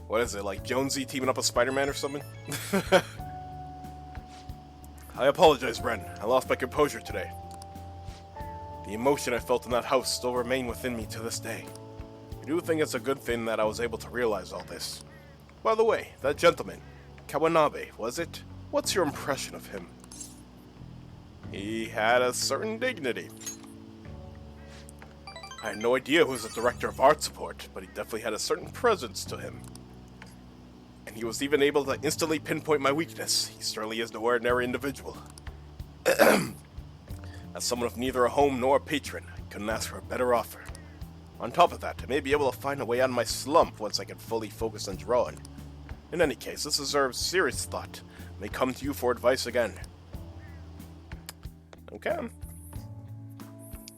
What is it, like Jonesy teaming up with Spider-Man or something? I apologize, Ren. I lost my composure today. The emotion I felt in that house still remain within me to this day. I do think it's a good thing that I was able to realize all this. By the way, that gentleman, Kawanabe, was it? What's your impression of him? He had a certain dignity. I had no idea who was the director of art support, but he definitely had a certain presence to him. And he was even able to instantly pinpoint my weakness. He certainly is no ordinary individual. As someone with neither a home nor a patron, I couldn't ask for a better offer. On top of that, I may be able to find a way out of my slump once I can fully focus on drawing. In any case, this deserves serious thought. I may come to you for advice again. Okay.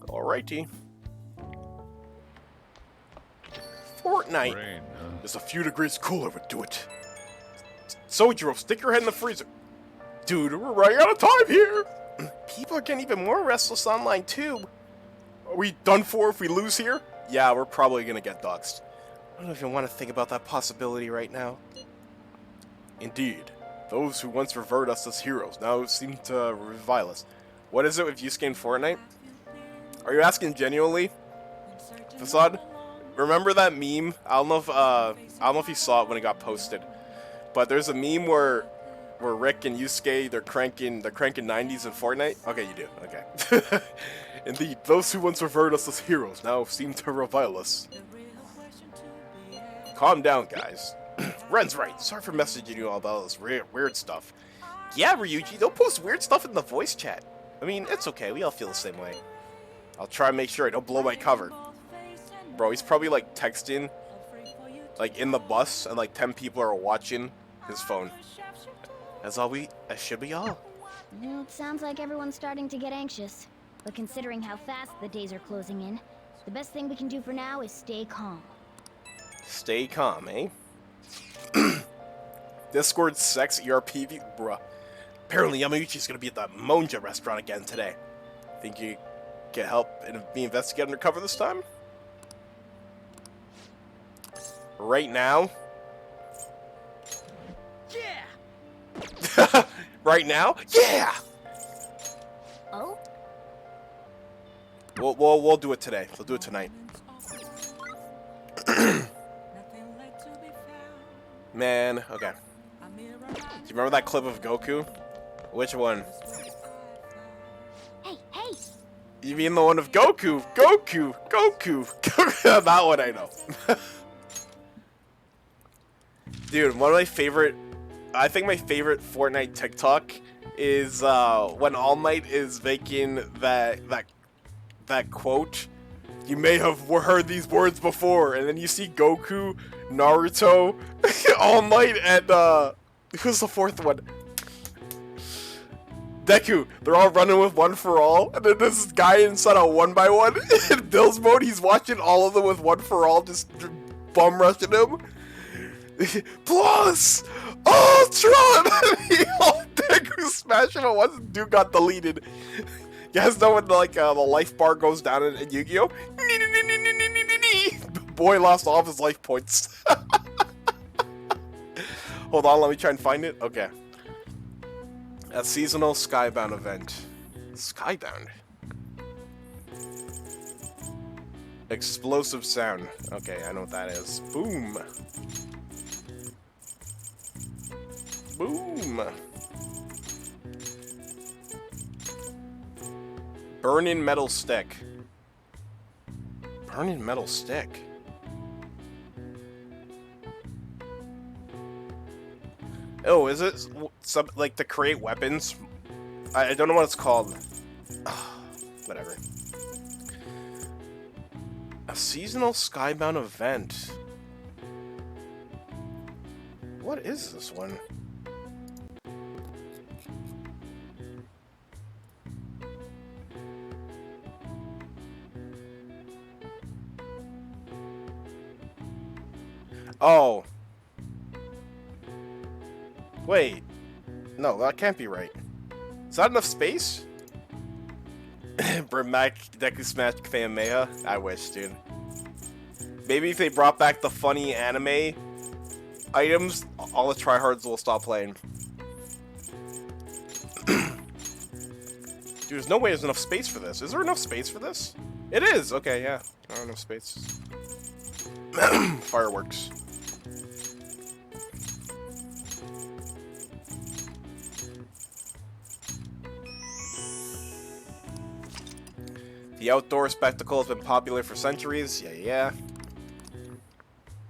Alrighty. Fortnite. Rain, huh? Just a few degrees cooler would do it. Sojiro, stick your head in the freezer. Dude, we're running out of time here. People are getting even more restless online too. Are we done for if we lose here? Yeah, we're probably gonna get doxxed. I don't even want to think about that possibility right now. Indeed, those who once revered us as heroes now seem to revile us. What is it with you skin Fortnite? Are you asking genuinely, Facade? Remember that meme? I don't know if you saw it when it got posted, but there's a meme where Rick and Yusuke they're cranking 90s in Fortnite. Okay, you do. Okay. Indeed, those who once revered us as heroes now seem to revile us. Calm down, guys. Ren's right. Sorry for messaging you all about this weird stuff. Yeah, Ryuji, don't post weird stuff in the voice chat. I mean, it's okay. We all feel the same way. I'll try and make sure I don't blow my cover. Bro, he's probably like texting, like in the bus, and like 10 people are watching his phone. As should we all? Well, it sounds like everyone's starting to get anxious. But considering how fast the days are closing in, the best thing we can do for now is stay calm. Stay calm, eh? Discord sex ERP view, bruh. Apparently Yamauchi's gonna be at the Monja restaurant again today. Think you can help me investigate undercover this time? Right now? Yeah! Right now? Yeah! Oh? We'll do it today. We'll do it tonight. Man, okay. Do you remember that clip of Goku? Which one? Hey, hey! You mean the one of Goku? Goku! That one I know. Dude, one of my favorite... I think my favorite Fortnite TikTok is when All Might is making that quote. You may have heard these words before, and then you see Goku, Naruto, All Might, and who's the fourth one? Deku. They're all running with One for All, and then this guy inside a 1x1 in Bill's mode. He's watching all of them with One for All, just bum rushing him. Plus, Ultron! Deku smashing him once. Dude got deleted. You guys know when the life bar goes down in Yu-Gi-Oh? The boy lost all of his life points. Hold on, let me try and find it. Okay. A seasonal Skybound event. Skybound? Explosive sound. Okay, I know what that is. Boom. Boom. Burning metal stick. Burning metal stick. Oh, is it some like to create weapons? I don't know what it's called. Whatever. A seasonal Skybound event. What is this one? Oh. Wait. No, that can't be right. Is that enough space? bring back Deku Smash Kamehameha? I wish, dude. Maybe if they brought back the funny anime items, all the tryhards will stop playing. Dude, there's no way there's enough space for this. Is there enough space for this? It is! Okay, yeah. Not enough space. Fireworks. The outdoor spectacle has been popular for centuries. Yeah.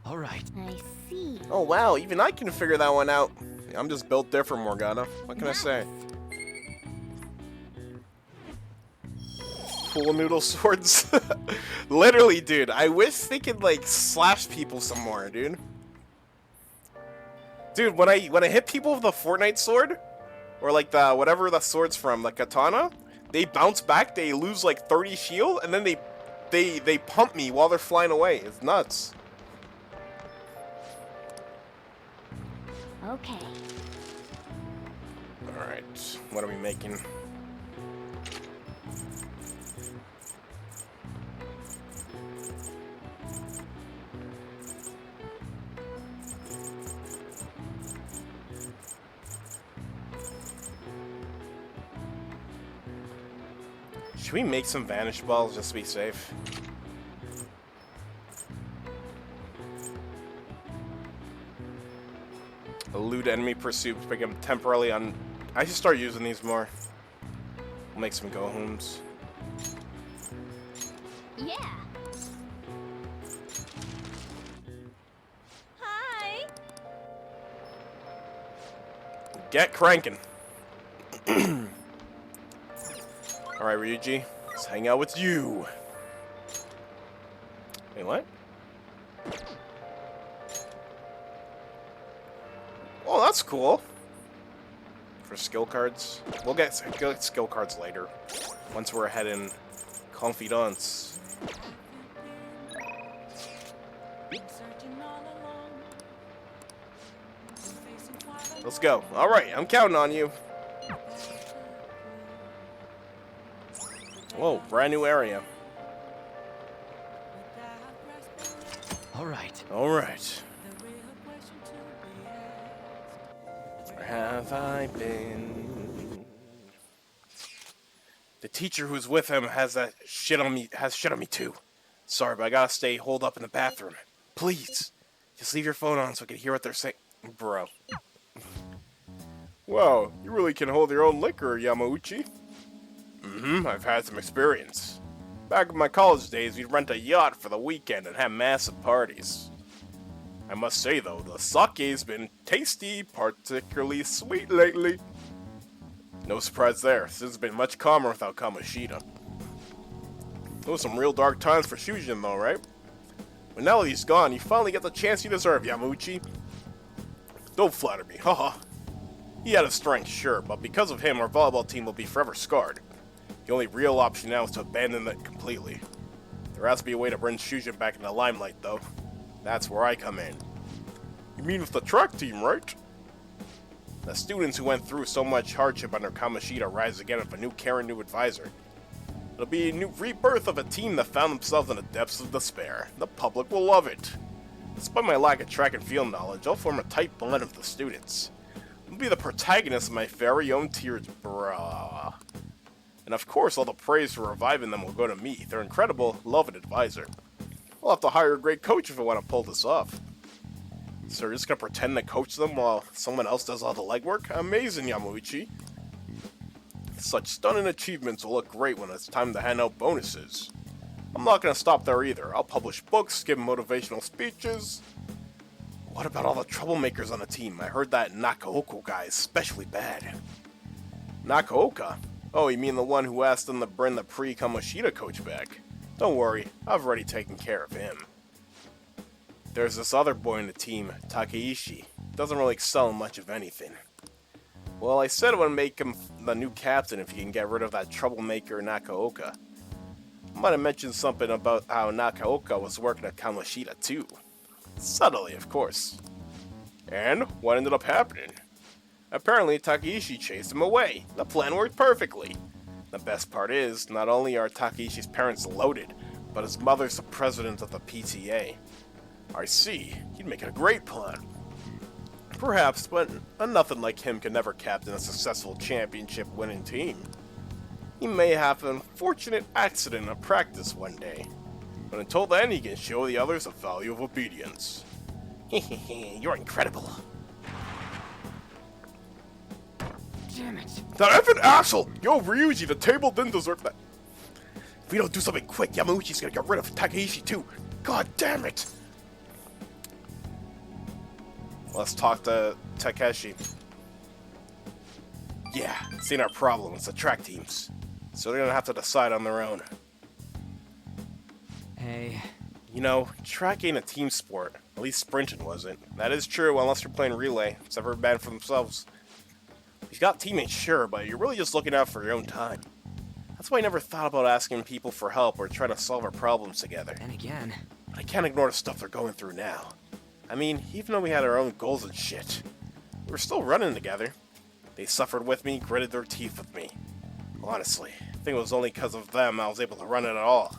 All right. I see. Oh wow, even I can figure that one out. I'm just built different, Morgana. What can I say? Pool noodle swords. Literally, dude. I wish they could like slash people some more, dude. Dude, when I hit people with the Fortnite sword, or like the whatever the sword's from, the katana, they bounce back. They lose like 30 shield, and then they pump me while they're flying away. It's nuts. Okay. All right, what are we making? Should we make some vanish balls just to be safe? Elude enemy pursuit, make them temporarily on. I should start using these more. We'll make some go-homes. Yeah. Hi. Get cranking. Alright, Ryuji. Let's hang out with you. Wait, what? Oh, that's cool. For skill cards. We'll get skill cards later. Once we're ahead in Confidence. Let's go. Alright, I'm counting on you. Whoa, brand new area. All right. All right. Where have I been? The teacher who's with him has that shit on me. Has shit on me too. Sorry, but I gotta stay holed up in the bathroom. Please, just leave your phone on so I can hear what they're saying, bro. Wow, you really can hold your own liquor, Yamauchi. I've had some experience. Back in my college days, we'd rent a yacht for the weekend and have massive parties. I must say though, the sake's been tasty, particularly sweet lately. No surprise there, since it's been much calmer without Kamoshida. Those some real dark times for Shujin though, right? But now that he's gone, you finally get the chance you deserve, Yamauchi. Don't flatter me, haha. He had his strength, sure, but because of him, our volleyball team will be forever scarred. The only real option now is to abandon it completely. There has to be a way to bring Shujin back in the limelight, though. That's where I come in. You mean with the track team, right? The students who went through so much hardship under Kamoshida rise again with a new care and new advisor. It'll be a new rebirth of a team that found themselves in the depths of despair. The public will love it. Despite my lack of track and field knowledge, I'll form a tight bond with the students. I'll be the protagonist of my very own tears, brah. And of course, all the praise for reviving them will go to me, their incredible, loved advisor. I'll have to hire a great coach if I want to pull this off. So you're just gonna pretend to coach them while someone else does all the legwork? Amazing, Yamauchi. Such stunning achievements will look great when it's time to hand out bonuses. I'm not gonna stop there either. I'll publish books, give motivational speeches. What about all the troublemakers on the team? I heard that Nakaoka guy is especially bad. Nakaoka? Oh, you mean the one who asked them to bring the pre-Kamoshida coach back? Don't worry, I've already taken care of him. There's this other boy in the team, Takeishi. Doesn't really excel in much of anything. Well, I said I would make him the new captain if he can get rid of that troublemaker Nakaoka. I might have mentioned something about how Nakaoka was working at Kamoshida too. Subtly, of course. And what ended up happening? Apparently, Takeishi chased him away. The plan worked perfectly. The best part is, not only are Takeshi's parents loaded, but his mother's the president of the PTA. I see. He'd make a great pawn. Perhaps, but nothing like him can never captain a successful championship-winning team. He may have an unfortunate accident at practice one day, but until then he can show the others the value of obedience. You're incredible. Damn it. That effing asshole! Yo, Ryuji, the table didn't deserve that. If we don't do something quick, Yamauchi's gonna get rid of Takeshi too. God damn it! Let's talk to Takeshi. Yeah, it's ain't our problem, it's the track teams. So they're gonna have to decide on their own. Hey. You know, track ain't a team sport. At least sprinting wasn't. That is true unless you're playing relay. It's never bad for themselves. You've got teammates, sure, but you're really just looking out for your own time. That's why I never thought about asking people for help or trying to solve our problems together. And again. But I can't ignore the stuff they're going through now. I mean, even though we had our own goals and shit, we were still running together. They suffered with me, gritted their teeth with me. Honestly, I think it was only because of them I was able to run it at all.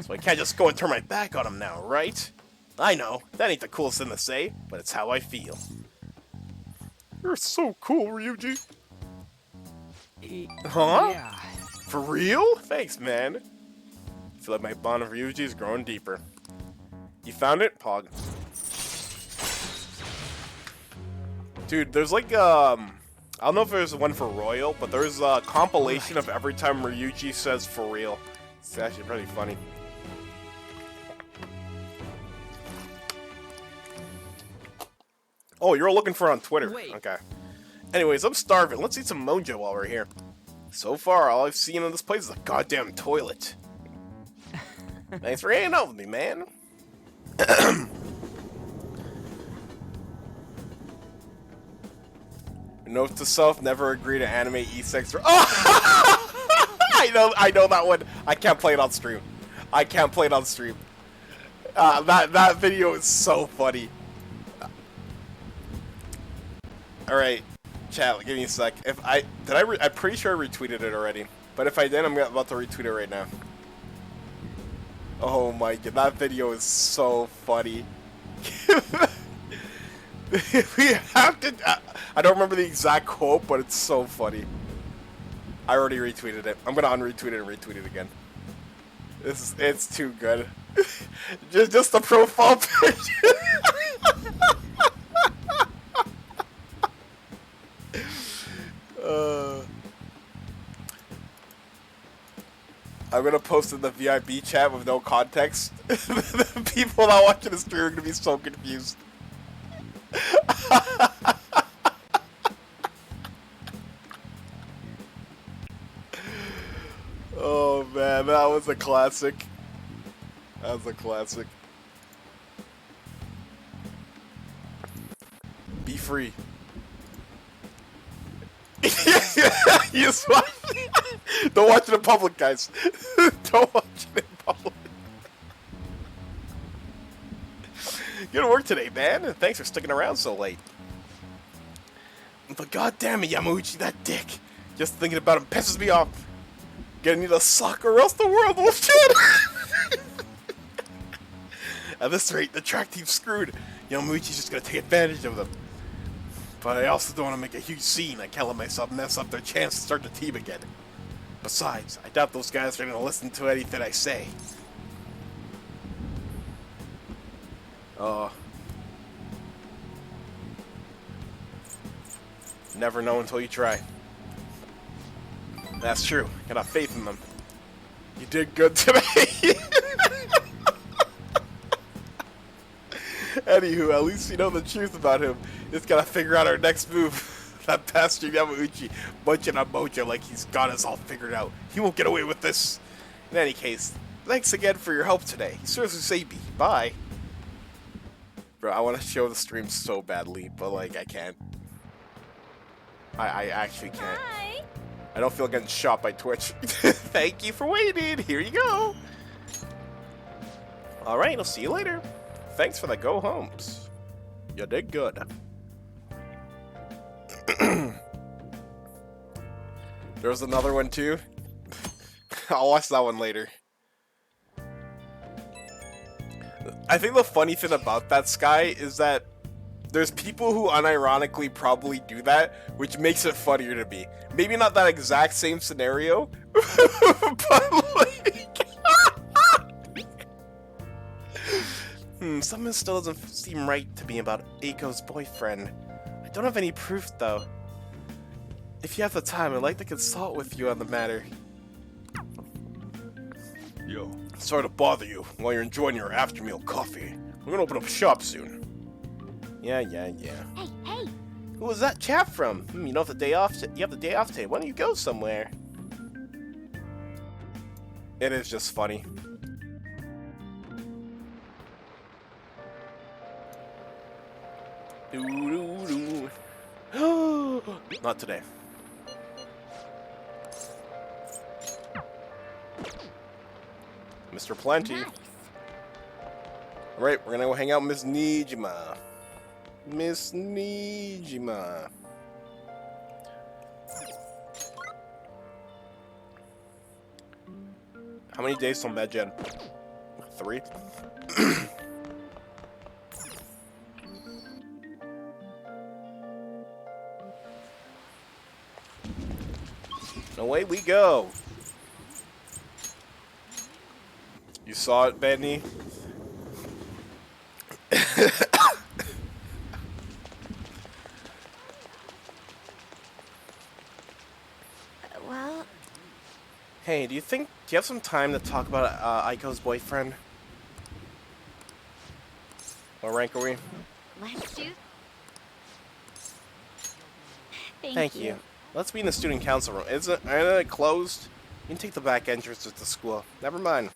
So I can't just go and turn my back on them now, right? I know, that ain't the coolest thing to say, but it's how I feel. You're so cool, Ryuji. Huh? Yeah. For real? Thanks, man. I feel like my bond with Ryuji is growing deeper. You found it? Pog. Dude, there's like, I don't know if there's one for Royal, but there's a compilation of every time Ryuji says for real. It's actually pretty funny. Oh, you're looking for it on Twitter. Wait. Okay. Anyways, I'm starving. Let's eat some mojo while we're here. So far, all I've seen in this place is a goddamn toilet. Thanks for hanging out with me, man. Note to self: never agree to anime e-sex. Oh! I know that one. I can't play it on stream. I can't play it on stream. That video is so funny. All right, chat. Give me a sec. If I'm pretty sure I retweeted it already. But if I did, I'm about to retweet it right now. Oh my god, that video is so funny. We have to. I don't remember the exact quote, but it's so funny. I already retweeted it. I'm gonna unretweet it and retweet it again. It's too good. just the profile picture. I'm gonna post in the VIP chat with no context. The people not watching the stream are gonna be so confused. Oh man, that was a classic. That was a classic. Be free. Yes, don't watch it in public, guys. Don't watch it in public. Good work today, man, and thanks for sticking around so late. But goddamn it, Yamauchi, that dick. Just thinking about him pisses me off. Gonna need a sock or else the world will shit. At this rate, the track team's screwed. Yamauchi's just gonna take advantage of them. But I also don't want to make a huge scene. I can't let myself mess up their chance to start the team again. Besides, I doubt those guys are going to listen to anything I say. Never know until you try. That's true. I got faith in them. You did good today. Anywho, at least you know the truth about him. Just gotta figure out our next move. That bastard Yamauchi bunching on Mojo like he's got us all figured out. He won't get away with this. In any case, thanks again for your help today. Seriously, Sabi. Bye. Bro, I want to show the stream so badly, but like, I can't. I actually can't. Hi. I don't feel getting shot by Twitch. Thank you for waiting. Here you go. Alright, I'll see you later. Thanks for the go-homes. You did good. There was another one too. I'll watch that one later. I think the funny thing about that, Sky, is that there's people who unironically probably do that, which makes it funnier to me. Maybe not that exact same scenario, but like... Something still doesn't seem right to me about Aiko's boyfriend. I don't have any proof, though. If you have the time, I'd like to consult with you on the matter. Yo, sorry to bother you while you're enjoying your after-meal coffee. We're gonna open up shop soon. Yeah. Hey, hey! Who was that chap from? You know, if the day off, you have the day off today. Why don't you go somewhere? It is just funny. Not today. Mr. Plenty. Nice. Alright, we're gonna go hang out with Miss Nijima. Miss Nijima. How many days till Medgen? 3? Away we go. You saw it, Benny? Well... Hey, do you have some time to talk about Aiko's boyfriend? What rank are we? Let's do... Thank you. Let's be in the student council room. Isn't it closed? You can take the back entrance to the school. Never mind.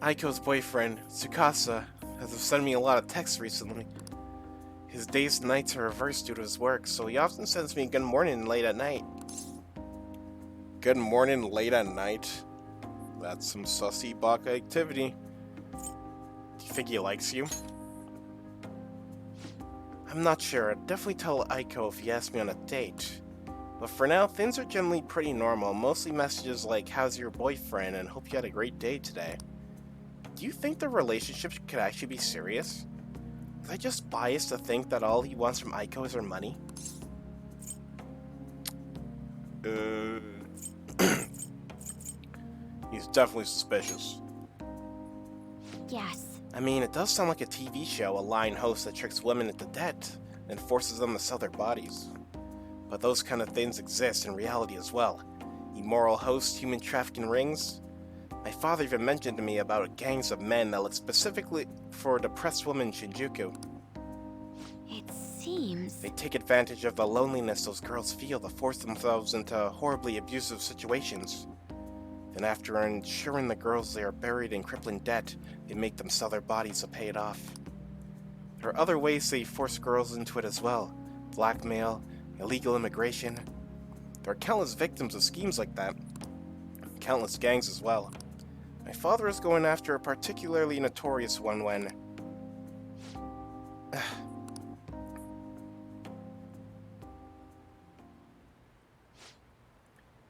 Aiko's boyfriend, Tsukasa, has been sending me a lot of texts recently. His days and nights are reversed due to his work, so he often sends me good morning late at night. Good morning late at night? That's some sussy baka activity. Do you think he likes you? I'm not sure. I'd definitely tell Aiko if he asked me on a date. But for now, things are generally pretty normal. Mostly messages like, how's your boyfriend, and hope you had a great day today. Do you think the relationship could actually be serious? Was I just biased to think that all he wants from Aiko is her money? He's definitely suspicious. Yes. I mean, it does sound like a TV show, a lying host that tricks women into debt and forces them to sell their bodies. But those kind of things exist in reality as well. Immoral hosts, human trafficking rings. My father even mentioned to me about gangs of men that look specifically for depressed women in Shinjuku. It seems... They take advantage of the loneliness those girls feel to force themselves into horribly abusive situations. Then after ensuring the girls they are buried in crippling debt, they make them sell their bodies to pay it off. There are other ways they force girls into it as well. Blackmail, illegal immigration. There are countless victims of schemes like that. Countless gangs as well. My father is going after a particularly notorious one when...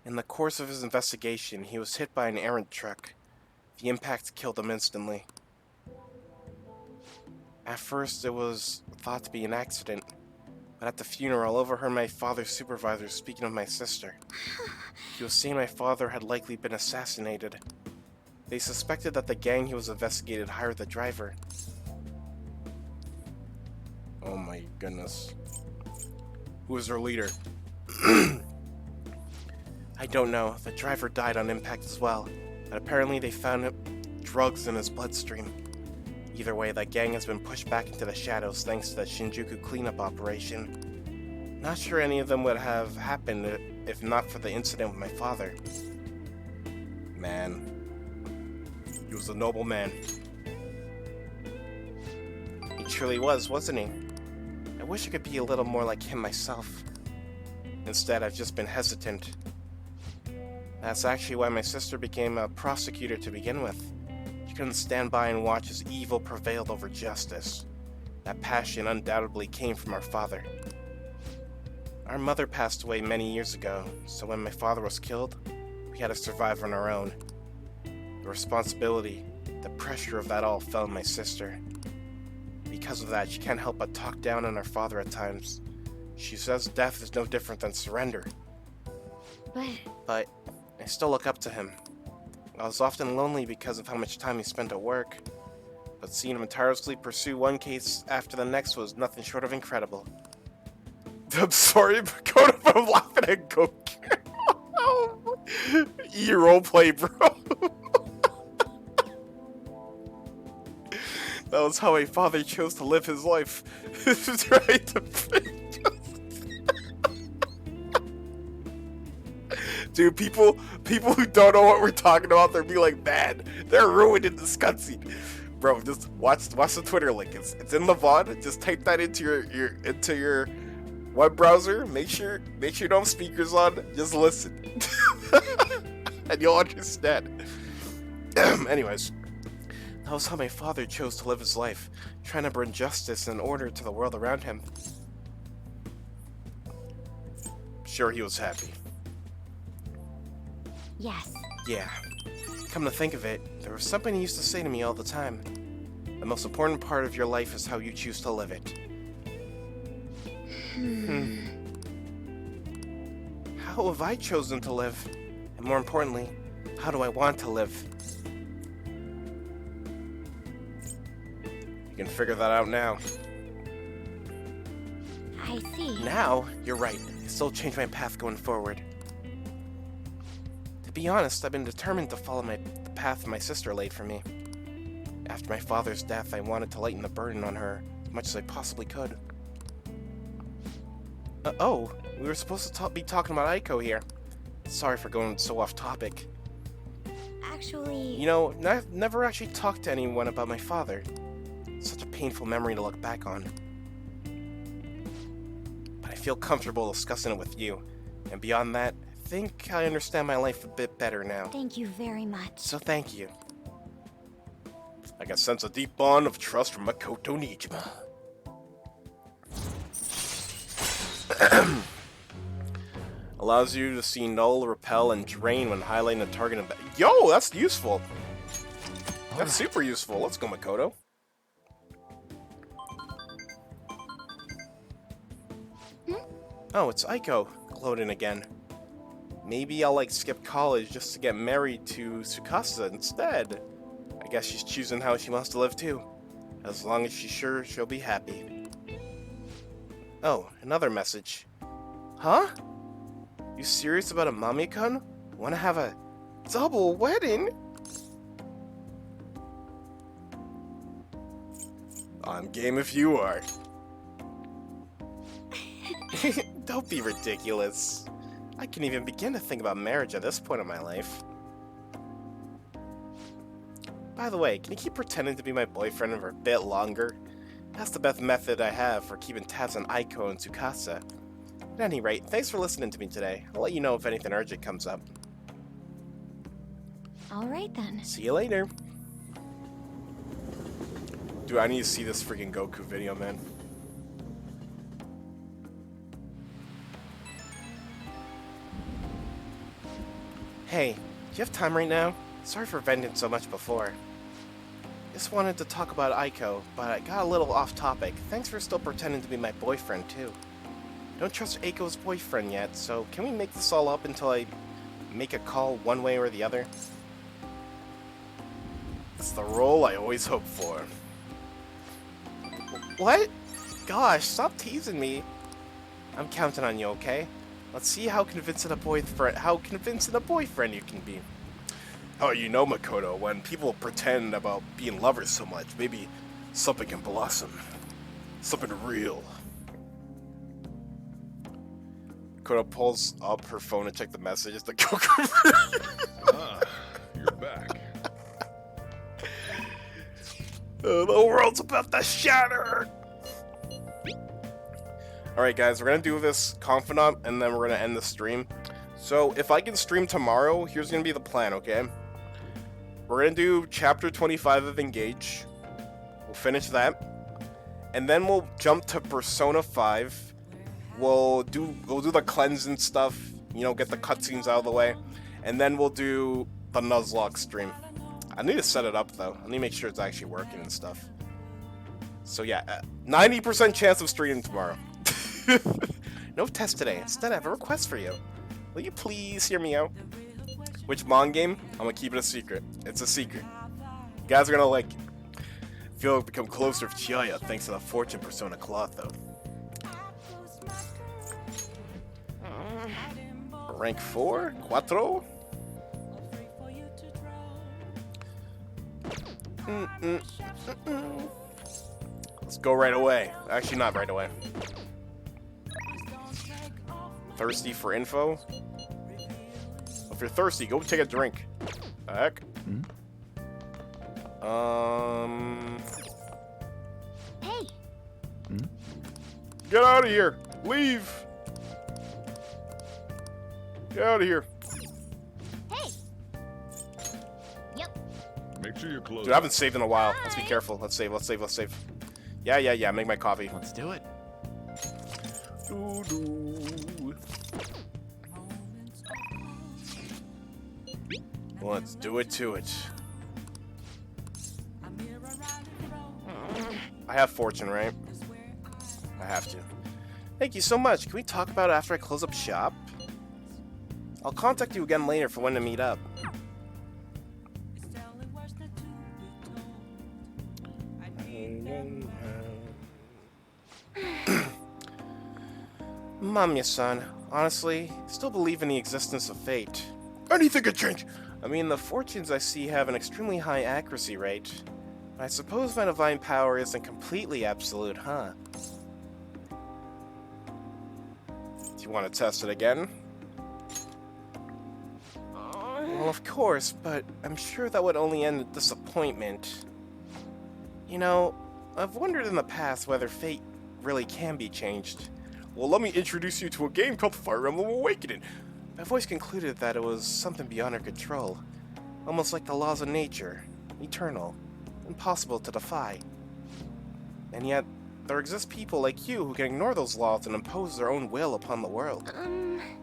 In the course of his investigation, he was hit by an errant truck. The impact killed him instantly. At first, it was thought to be an accident, but at the funeral, I overheard my father's supervisor speaking of my sister. He was saying my father had likely been assassinated. They suspected that the gang he was investigated hired the driver. Oh my goodness. Who is their leader? I don't know. The driver died on impact as well, but apparently they found drugs in his bloodstream. Either way, that gang has been pushed back into the shadows thanks to the Shinjuku cleanup operation. Not sure any of them would have happened if not for the incident with my father. Man. He was a noble man. He truly was, wasn't he? I wish I could be a little more like him myself. Instead, I've just been hesitant. That's actually why my sister became a prosecutor to begin with. She couldn't stand by and watch as evil prevailed over justice. That passion undoubtedly came from our father. Our mother passed away many years ago, so when my father was killed, we had to survive on our own. The responsibility, the pressure of that all fell on my sister. Because of that, she can't help but talk down on our father at times. She says death is no different than surrender. But I still look up to him. I was often lonely because of how much time he spent at work, but seeing him tirelessly pursue one case after the next was nothing short of incredible. I'm sorry, Makoto, but I'm laughing at Goku. You roleplay, bro. That was how my father chose to live his life. This is right. Dude, people who don't know what we're talking about, they'll be like, man, they're ruined in this cutscene. Bro, just watch the Twitter link. It's in the VOD. Just type that into your web browser. Make sure you don't have speakers on. Just listen, and you'll understand. Anyways, that was how my father chose to live his life, trying to bring justice and order to the world around him. Sure, he was happy. Yes. Yeah. Come to think of it, there was something he used to say to me all the time. The most important part of your life is how you choose to live it. How have I chosen to live? And more importantly, how do I want to live? You can figure that out now. I see. Now, you're right. I still change my path going forward. To be honest, I've been determined to follow the path my sister laid for me. After my father's death, I wanted to lighten the burden on her as much as I possibly could. Oh, we were supposed to be talking about Aiko here. Sorry for going so off topic. Actually... You know, I've never actually talked to anyone about my father. It's such a painful memory to look back on. But I feel comfortable discussing it with you. And beyond that, I think I understand my life a bit better now. Thank you very much. So thank you. I can sense a deep bond of trust from Makoto Nijima. Allows you to see null, repel, and drain when highlighting a target. Yo, that's useful. That's super useful. Let's go, Makoto. Oh, it's Aiko gloating again. Maybe I'll skip college just to get married to Tsukasa instead. I guess she's choosing how she wants to live too. As long as she's sure she'll be happy. Oh, another message. Huh? You serious about a Mami-kun? Wanna have a double wedding? I'm game if you are. Don't be ridiculous. I can't even begin to think about marriage at this point in my life. By the way, can you keep pretending to be my boyfriend for a bit longer? That's the best method I have for keeping tabs on Aiko and Tsukasa. At any rate, thanks for listening to me today. I'll let you know if anything urgent comes up. Alright then. See you later. Dude, I need to see this freaking Goku video, man. Hey, do you have time right now? Sorry for venting so much before. Just wanted to talk about Aiko, but I got a little off topic. Thanks for still pretending to be my boyfriend, too. Don't trust Aiko's boyfriend yet, so can we make this all up until I make a call one way or the other? It's the role I always hope for. What? Gosh, stop teasing me. I'm counting on you, okay? Let's see how convincing a boyfriend you can be. Oh, you know, Makoto, when people pretend about being lovers so much, maybe something can blossom. Something real. Makoto pulls up her phone to check the messages that Goku. You're back. The world's about to shatter! Alright guys, we're gonna do this confidant and then we're gonna end the stream. So, if I can stream tomorrow, here's gonna be the plan, okay? We're gonna do chapter 25 of Engage. We'll finish that. and then we'll jump to Persona 5. We'll do the cleanse and stuff, you know, get the cutscenes out of the way, and then we'll do the Nuzlocke stream. I need to set it up though. I need to make sure it's actually working and stuff. So yeah, 90% chance of streaming tomorrow. No test today. Instead, I have a request for you. Will you please hear me out? Which Mon game? I'm gonna keep it a secret. It's a secret. You guys are gonna like feel like become closer to Chaya thanks to the Fortune Persona cloth though. Rank 4? 4? Let's go right away. Actually, not right away. Thirsty for info? If you're thirsty, go take a drink. Heck. Hey. Get out of here. Leave. Get out of here. Hey. Yep. Make sure you're close. Dude, I haven't saved in a while. Let's be careful. Let's save. Let's save. Let's save. Yeah. Make my coffee. Let's do it. Let's do it to it. I have fortune, right? I have to. Thank you so much. Can we talk about it after I close up shop? I'll contact you again later for when to meet up. Mamiya-san, honestly, still believe in the existence of fate. Anything could change! I mean, the fortunes I see have an extremely high accuracy rate. I suppose my divine power isn't completely absolute, huh? Do you want to test it again? Well, of course, but I'm sure that would only end in disappointment. You know, I've wondered in the past whether fate really can be changed. Well, let me introduce you to a game called Fire Emblem Awakening. I've always concluded that it was something beyond our control. Almost like the laws of nature. Eternal. Impossible to defy. And yet, there exist people like you who can ignore those laws and impose their own will upon the world.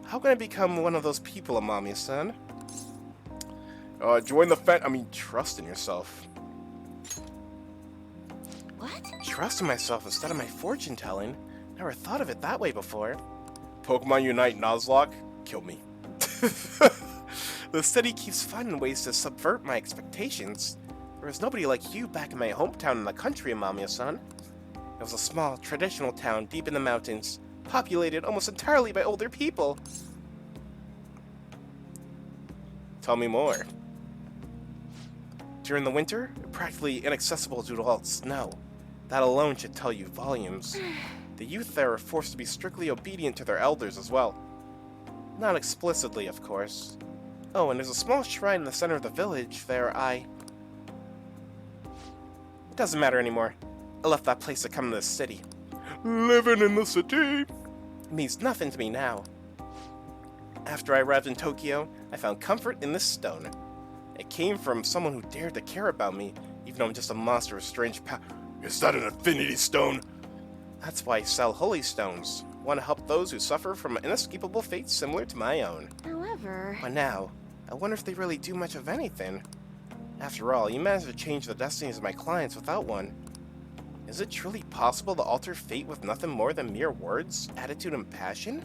How can I become one of those people, Amami-san? Join the trust in yourself. What? Trust in myself instead of my fortune telling? Never thought of it that way before. Pokemon Unite Nuzlocke? Kill me. The city keeps finding ways to subvert my expectations. There was nobody like you back in my hometown in the country, Amamiya-san. It was a small, traditional town deep in the mountains, populated almost entirely by older people. Tell me more. During the winter, practically inaccessible due to all the snow. That alone should tell you volumes. The youth there are forced to be strictly obedient to their elders as well. Not explicitly, of course. Oh, and there's a small shrine in the center of the village there It doesn't matter anymore. I left that place to come to this city. Living in the city! It means nothing to me now. After I arrived in Tokyo, I found comfort in this stone. It came from someone who dared to care about me, even though I'm just a monster with strange power. Is that an affinity stone? That's why I sell holy stones. I want to help those who suffer from inescapable fates similar to my own. However... But now, I wonder if they really do much of anything. After all, you managed to change the destinies of my clients without one. Is it truly possible to alter fate with nothing more than mere words, attitude, and passion?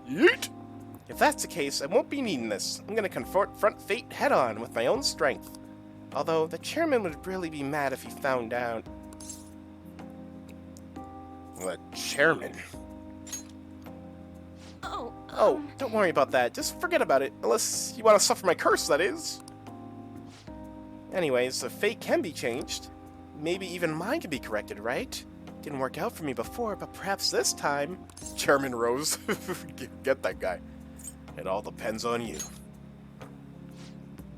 Yeet! If that's the case, I won't be needing this. I'm gonna confront fate head-on with my own strength. Although, the chairman would really be mad if he found out. The chairman? Oh, don't worry about that. Just forget about it. Unless you want to suffer my curse, that is. Anyways, if fate can be changed, maybe even mine can be corrected, right? Didn't work out for me before, but perhaps this time... Chairman Rose. Get that guy. It all depends on you.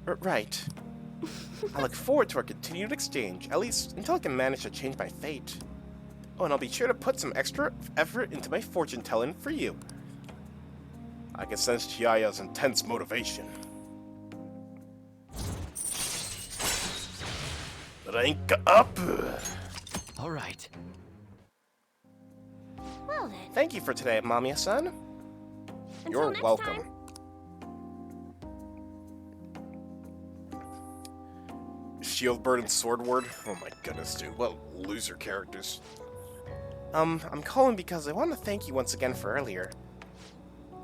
Right. I look forward to our continued exchange, at least until I can manage to change my fate. Oh, and I'll be sure to put some extra effort into my fortune telling for you. I can sense Chiaya's intense motivation. Drink up. All right. Well then. Thank you for today, Mamiya-san. Until You're next welcome. time. Shieldbird and Swordward? Oh my goodness, dude. What loser characters. I'm calling because I want to thank you once again for earlier.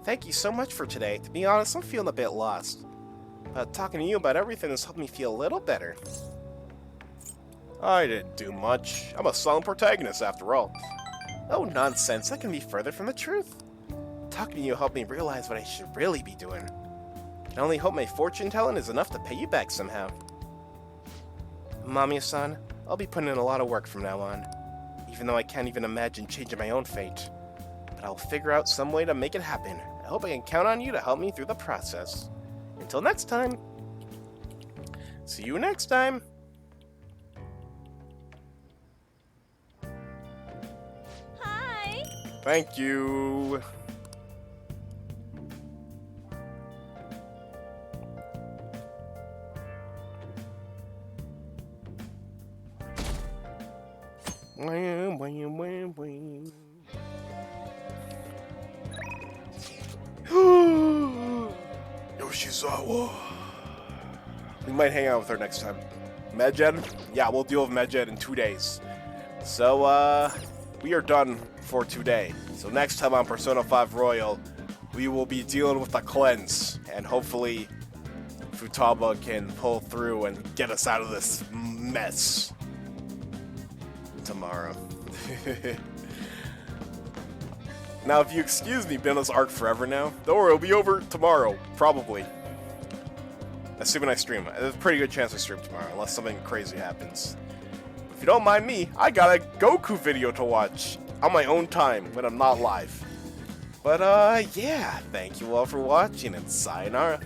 Thank you so much for today. To be honest, I'm feeling a bit lost. But talking to you about everything has helped me feel a little better. I didn't do much. I'm a silent protagonist after all. Oh, nonsense. That can be further from the truth. Talking to you helped me realize what I should really be doing. I only hope my fortune telling is enough to pay you back somehow. Mamiya-san, I'll be putting in a lot of work from now on, even though I can't even imagine changing my own fate. But I'll figure out some way to make it happen. I hope I can count on you to help me through the process. Until next time. See you next time. Hi. Thank you. Yoshizawa. We might hang out with her next time. Medjed? Yeah, we'll deal with Medjed in 2 days. So, we are done for today. So next time on Persona 5 Royal, we will be dealing with the cleanse. And hopefully, Futaba can pull through and get us out of this mess. Tomorrow. Now, if you excuse me, been on this arc forever now. Don't worry, it'll be over tomorrow, probably. Assuming I stream. There's a pretty good chance I stream tomorrow, unless something crazy happens. If you don't mind me, I got a Goku video to watch on my own time when I'm not live. But, yeah, thank you all for watching, and sayonara.